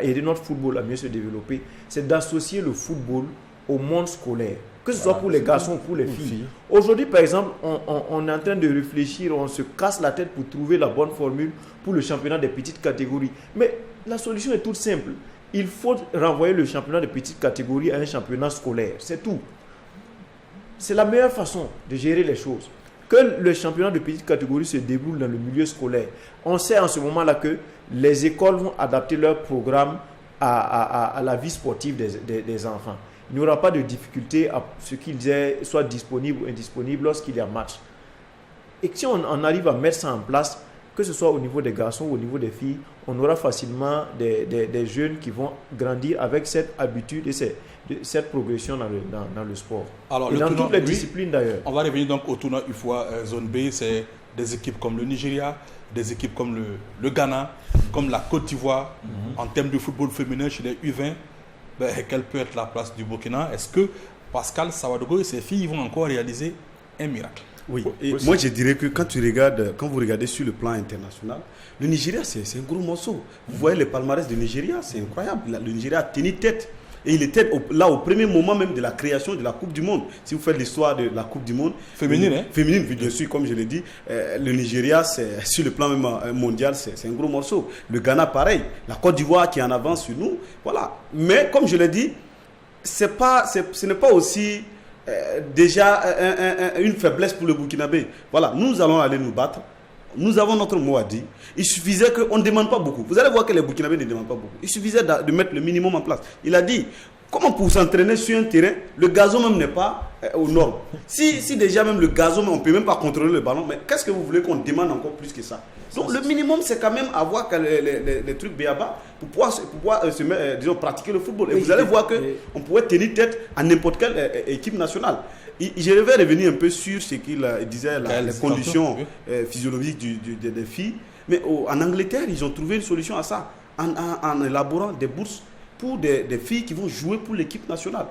aider notre football à mieux se développer, c'est d'associer le football au monde scolaire, que ce soit pour les garçons ou pour les filles. Aujourd'hui, par exemple, on est en train de réfléchir, on se casse la tête pour trouver la bonne formule pour le championnat des petites catégories. Mais la solution est toute simple. Il faut renvoyer le championnat des petites catégories à un championnat scolaire. C'est tout. C'est la meilleure façon de gérer les choses. Que le championnat de petites catégories se déroule dans le milieu scolaire. On sait en ce moment-là que les écoles vont adapter leur programme à la vie sportive des enfants. Il n'y aura pas de difficulté à ce qu'ils soient disponibles ou indisponibles lorsqu'il y a match. Et si on arrive à mettre ça en place, que ce soit au niveau des garçons ou au niveau des filles, on aura facilement des jeunes qui vont grandir avec cette habitude et cette progression dans le sport. Alors, et dans toutes les disciplines d'ailleurs. On va revenir donc au tournoi UFOA Zone B. C'est des équipes comme le Nigeria, des équipes comme le Ghana, comme la Côte d'Ivoire. En termes de football féminin chez les U20, quelle peut être la place du Burkina? Est-ce que Pascal Sawadogo et ses filles vont encore réaliser un miracle? Oui, et moi je dirais que quand vous regardez sur le plan international, le Nigeria c'est un gros morceau. Vous voyez le palmarès du Nigeria, c'est incroyable. Le Nigeria a tenu tête. Et il était là au premier moment même de la création de la Coupe du Monde. Si vous faites l'histoire de la Coupe du Monde féminine, féminine, bien sûr, comme je l'ai dit, le Nigeria, sur le plan même mondial, c'est un gros morceau. Le Ghana, pareil. La Côte d'Ivoire qui est en avance sur nous. Voilà. Mais comme je l'ai dit, ce n'est pas aussi déjà une faiblesse pour le Burkinabé. Voilà, nous allons aller nous battre. Nous avons notre mot à dire. Il suffisait qu'on ne demande pas beaucoup. Vous allez voir que les Burkinabés ne demandent pas beaucoup. Il suffisait de mettre le minimum en place. Il a dit, comment pour s'entraîner sur un terrain, le gazon même n'est pas aux normes. Si déjà même le gazon, on ne peut même pas contrôler le ballon, mais qu'est-ce que vous voulez qu'on demande encore plus que ça? Donc le minimum, c'est quand même avoir les trucs béaba pour pouvoir pratiquer le football. Et vous allez voir qu'on pourrait tenir tête à n'importe quelle équipe nationale. Je vais revenir un peu sur ce qu'il disait, les conditions physiologiques des filles. Mais en Angleterre, ils ont trouvé une solution à ça, en élaborant des bourses pour des filles qui vont jouer pour l'équipe nationale,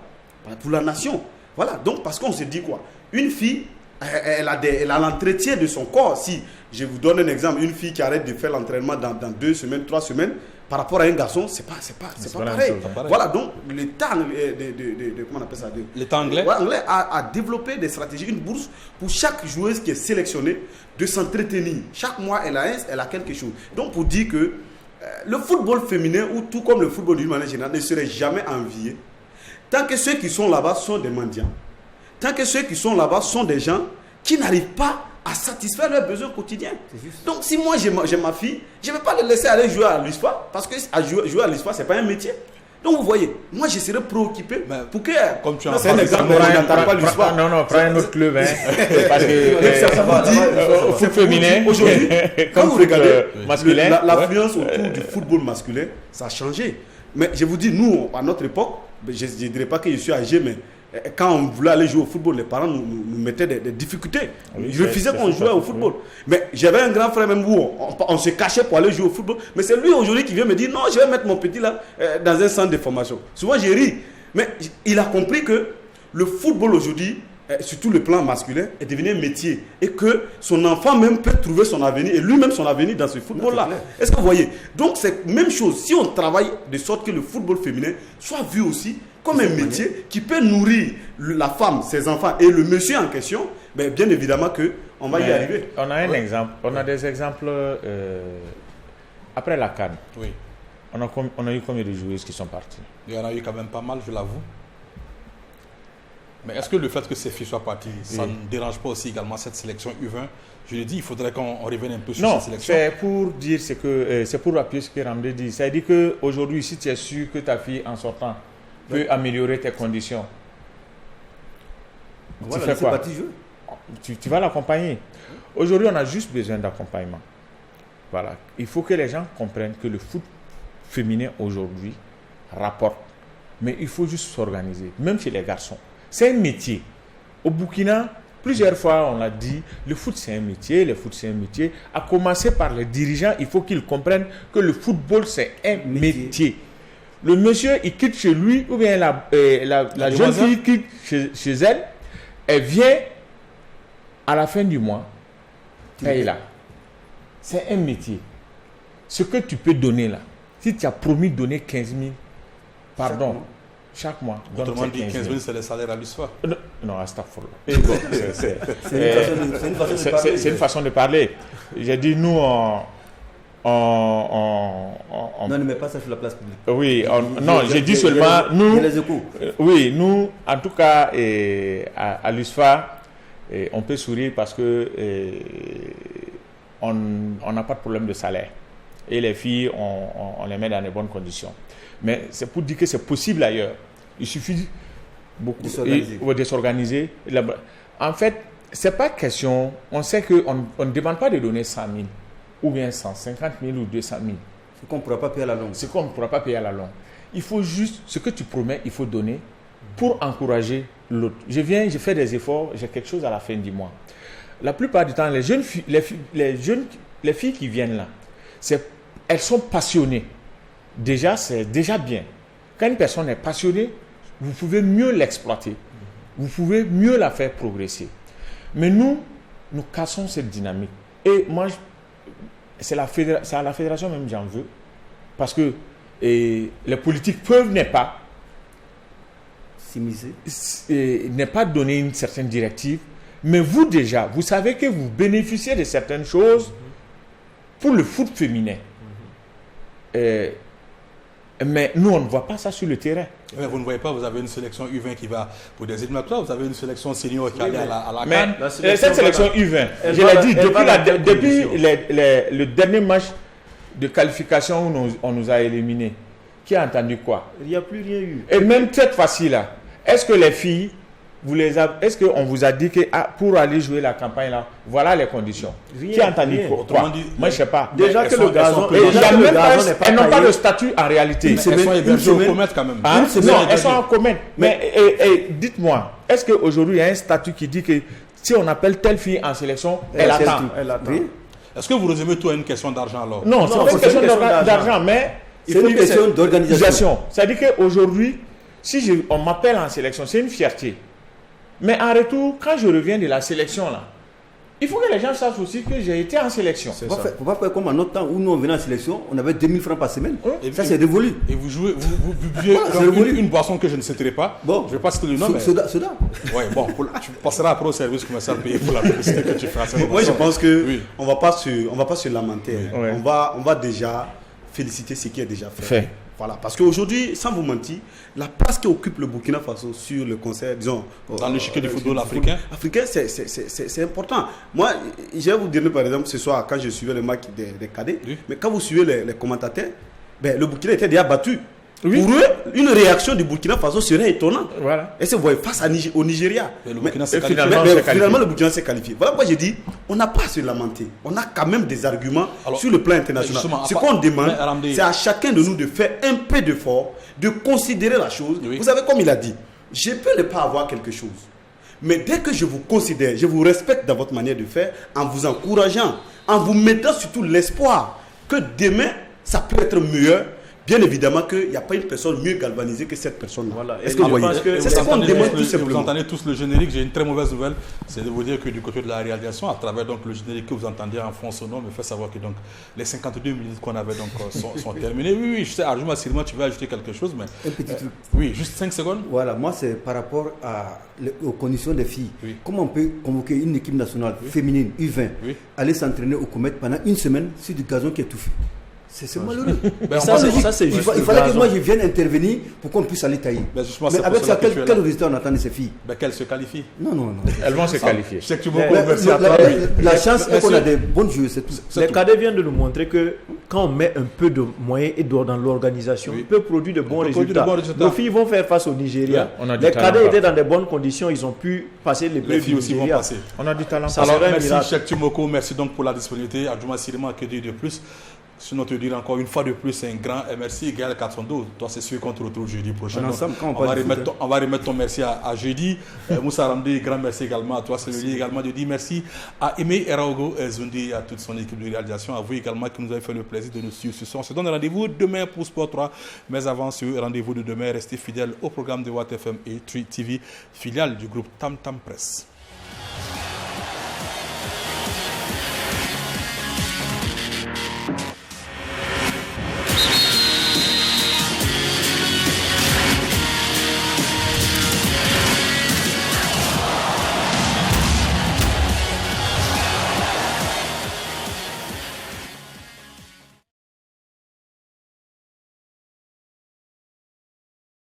pour la nation. Voilà, donc parce qu'on se dit quoi? Une fille, elle a l'entretien de son corps. Si je vous donne un exemple, une fille qui arrête de faire l'entraînement dans 2 semaines, 3 semaines, par rapport à un garçon, c'est pas pareil. Voilà, donc l'État comment on appelle ça, l'État anglais, a développé des stratégies, une bourse pour chaque joueuse qui est sélectionnée de s'entretenir. Chaque mois, elle a quelque chose. Donc pour dire que le football féminin, ou tout comme le football d'une manière générale, ne serait jamais envié tant que ceux qui sont là-bas sont des mendiants. Tant que ceux qui sont là-bas sont des gens qui n'arrivent pas à satisfaire leurs besoins quotidiens. Donc si moi j'ai ma fille, je ne vais pas la laisser aller jouer à l'USFA, parce que jouer à l'USFA, ce n'est pas un métier. Donc vous voyez, moi je serais préoccupé pour que... Comme tu en c'est un exemple, on n'attend pas l'USFA. Non, prends un autre club. Parce que foot féminin, aujourd'hui, quand vous regardez masculin, l'affluence autour du football masculin, ça a changé. Mais je vous dis, nous, à notre époque, je ne dirais pas que je suis âgé, mais quand on voulait aller jouer au football, les parents nous mettaient des difficultés. Ils refusaient qu'on jouait au football. Mais j'avais un grand frère même où on se cachait pour aller jouer au football. Mais c'est lui aujourd'hui qui vient me dire, non, je vais mettre mon petit là dans un centre de formation. Souvent j'ai ri. Mais il a compris que le football aujourd'hui surtout le plan masculin, est devenu un métier et que son enfant même peut trouver son avenir et lui-même son avenir dans ce football-là. Est-ce que vous voyez? Donc c'est la même chose. Si on travaille de sorte que le football féminin soit vu aussi comme un métier qui peut nourrir la femme, ses enfants et le monsieur en question, bien évidemment qu'on va y arriver. On a un exemple, on a des exemples après la CAN. Oui. On a eu combien de joueuses qui sont parties? Il y en a eu quand même pas mal, je l'avoue. Mais est-ce que le fait que ces filles soient parties, ça ne dérange pas aussi également cette sélection U20? Je l'ai dit, il faudrait qu'on revienne un peu sur cette sélection. Non, c'est pour dire, c'est pour appuyer ce que Ramdé dit. C'est-à-dire qu'aujourd'hui, si tu es sûr que ta fille, en sortant, peut améliorer tes conditions, tu fais quoi? Tu vas l'accompagner. Aujourd'hui, on a juste besoin d'accompagnement. Voilà. Il faut que les gens comprennent que le foot féminin aujourd'hui rapporte. Mais il faut juste s'organiser, même chez les garçons. C'est un métier. Au Burkina, plusieurs fois on l'a dit, le foot c'est un métier, le foot c'est un métier. À commencer par les dirigeants, il faut qu'ils comprennent que le football c'est un métier. Le monsieur, il quitte chez lui, ou bien la jeune fille quitte chez elle, elle vient à la fin du mois, paye là. C'est un métier. Ce que tu peux donner là, si tu as promis de donner 15 000, pardon, chaque mois. Autrement dit, 15 000, c'est le salaire à l'histoire. Non, astagfirullah. C'est une façon de parler. J'ai dit, nous, Non, ne mets pas ça sur la place publique. Oui, non, j'ai dit seulement, nous, oui, nous, en tout cas, à l'USFA, on peut sourire parce que on n'a pas de problème de salaire. Et les filles, on les met dans de bonnes conditions. Mais c'est pour dire que c'est possible ailleurs. Il suffit de s'organiser. En fait, ce n'est pas question. On sait qu'on ne demande pas de donner 100 000 ou bien 150 000 ou 200 000. C'est qu'on ne pourra pas payer à la longue. C'est qu'on ne pourra pas payer à la longue. Il faut juste, ce que tu promets, il faut donner pour encourager l'autre. Je fais des efforts, j'ai quelque chose à la fin du mois. La plupart du temps, les filles qui viennent là, elles sont passionnées. Déjà, c'est déjà bien. Quand une personne est passionnée, vous pouvez mieux l'exploiter. Vous pouvez mieux la faire progresser. Mais nous cassons cette dynamique. Et moi, c'est à la fédération même j'en veux. Parce que les politiques peuvent ne pas donner une certaine directive. Mais vous déjà, vous savez que vous bénéficiez de certaines choses pour le foot féminin. Mais nous, on ne voit pas ça sur le terrain. Mais vous ne voyez pas, vous avez une sélection U20 qui va pour des éliminatoires, vous avez une sélection senior qui allait à la CAN. Cette sélection U20, je l'ai dit, depuis le dernier match de qualification où on nous a éliminés, qui a entendu quoi? Il n'y a plus rien eu. Et même cette fois-ci-là, est-ce que les filles, est-ce qu'on vous a dit que pour aller jouer la campagne là, voilà les conditions? Qui a entendu quoi? Moi je ne sais pas. Déjà que le gazon, elles n'ont pas de statut en réalité. Elles sont hébergées au comète quand même. Non, elles sont en comète. Mais dites-moi, est-ce qu'aujourd'hui il y a un statut qui dit que si on appelle telle fille en sélection, elle attend? Est-ce que vous résumez tout à une question d'argent alors? Non, c'est pas une question d'argent, mais c'est une question d'organisation. C'est-à-dire qu'aujourd'hui, si on m'appelle en sélection, c'est une fierté. Mais en retour, quand je reviens de la sélection là, il faut que les gens sachent aussi que j'ai été en sélection. Il ne faut pas faire comme en notre temps où nous on venait en sélection, on avait 2000 francs par semaine. Ça c'est révolu. Et vous jouez, vous buvez une boisson que je ne citerai pas. Bon, je ne vais pas citer le nom. Soda. Oui, bon, tu passeras après au service commercial payé pour la publicité que tu fais. Moi je pense que on va pas se lamenter. Oui. On va déjà féliciter ce qui est déjà fait. Voilà, parce qu'aujourd'hui, sans vous mentir, la place qu'occupe le Burkina Faso sur le concert, disons... Dans l'échiquier du football africain, c'est important. Moi, je vais vous dire, par exemple, ce soir, quand je suivais le match des cadets, mais quand vous suivez les commentateurs, le Burkina était déjà battu. Oui. Pour eux, une réaction du Burkina Faso serait étonnante. Voilà. Et c'est vous voyez, face au Nigeria. Finalement, le Burkina s'est qualifié. Voilà pourquoi j'ai dit, on n'a pas à se lamenter. On a quand même des arguments sur le plan international. Ce qu'on demande, c'est à chacun de nous de faire un peu d'effort, de considérer la chose. Oui. Vous savez, comme il a dit, je peux ne pas avoir quelque chose. Mais dès que je vous considère, je vous respecte dans votre manière de faire, en vous encourageant, en vous mettant surtout l'espoir que demain, ça peut être meilleur. bien évidemment qu'il n'y a pas une personne mieux galvanisée que cette personne-là. Voilà. Est-ce que vous voyez? C'est ce qu'on demande tout simplement. Vous entendez tous le générique. J'ai une très mauvaise nouvelle, c'est de vous dire que du côté de la réalisation, à travers donc le générique que vous entendez en fond sonore, me fait savoir que donc les 52 minutes qu'on avait donc sont terminées. Oui, je sais, Arjuma Sirma, tu vas ajouter quelque chose, mais un petit truc. Oui, juste 5 secondes. Voilà, moi c'est par rapport aux conditions des filles. Oui. Comment on peut convoquer une équipe nationale féminine U20, aller s'entraîner au Comet pendant une semaine sur du gazon qui est touffé? C'est malheureux. Ça, c'est juste il fallait que moi je vienne intervenir pour qu'on puisse aller tailler. Mais avec ça, quel résultat on attend de ces filles? Qu'elles se qualifient. Non. Elles vont se qualifier. Je sais que tu merci à toi. La chance est qu'on a des bons jeux, c'est tout. Les cadets viennent de nous montrer que quand on met un peu de moyens et d'ordre dans l'organisation, on peut produire de bons résultats. Nos filles vont faire face au Nigeria. Les cadets étaient dans de bonnes conditions, ils ont pu passer les filles aussi vont passer. On a du talent. Alors merci Cheikh Timoko, merci donc pour la disponibilité. Adjouma Sirima, que dire de plus? Sinon, te dire encore une fois de plus, un grand merci, Gaël Katondo. Toi, c'est sûr qu'on te retrouve jeudi prochain. On va remettre ton merci à jeudi. Moussa Ramdi, grand merci également à toi. C'est le lieu également de dire merci à Aimé Eraogo Zundi et à toute son équipe de réalisation. À vous également qui nous avez fait le plaisir de nous suivre ce soir. On se donne rendez-vous demain pour Sport 3. Mais avant ce rendez-vous de demain, restez fidèles au programme de Watt FM et 3 TV, filiale du groupe Tam Tam Press.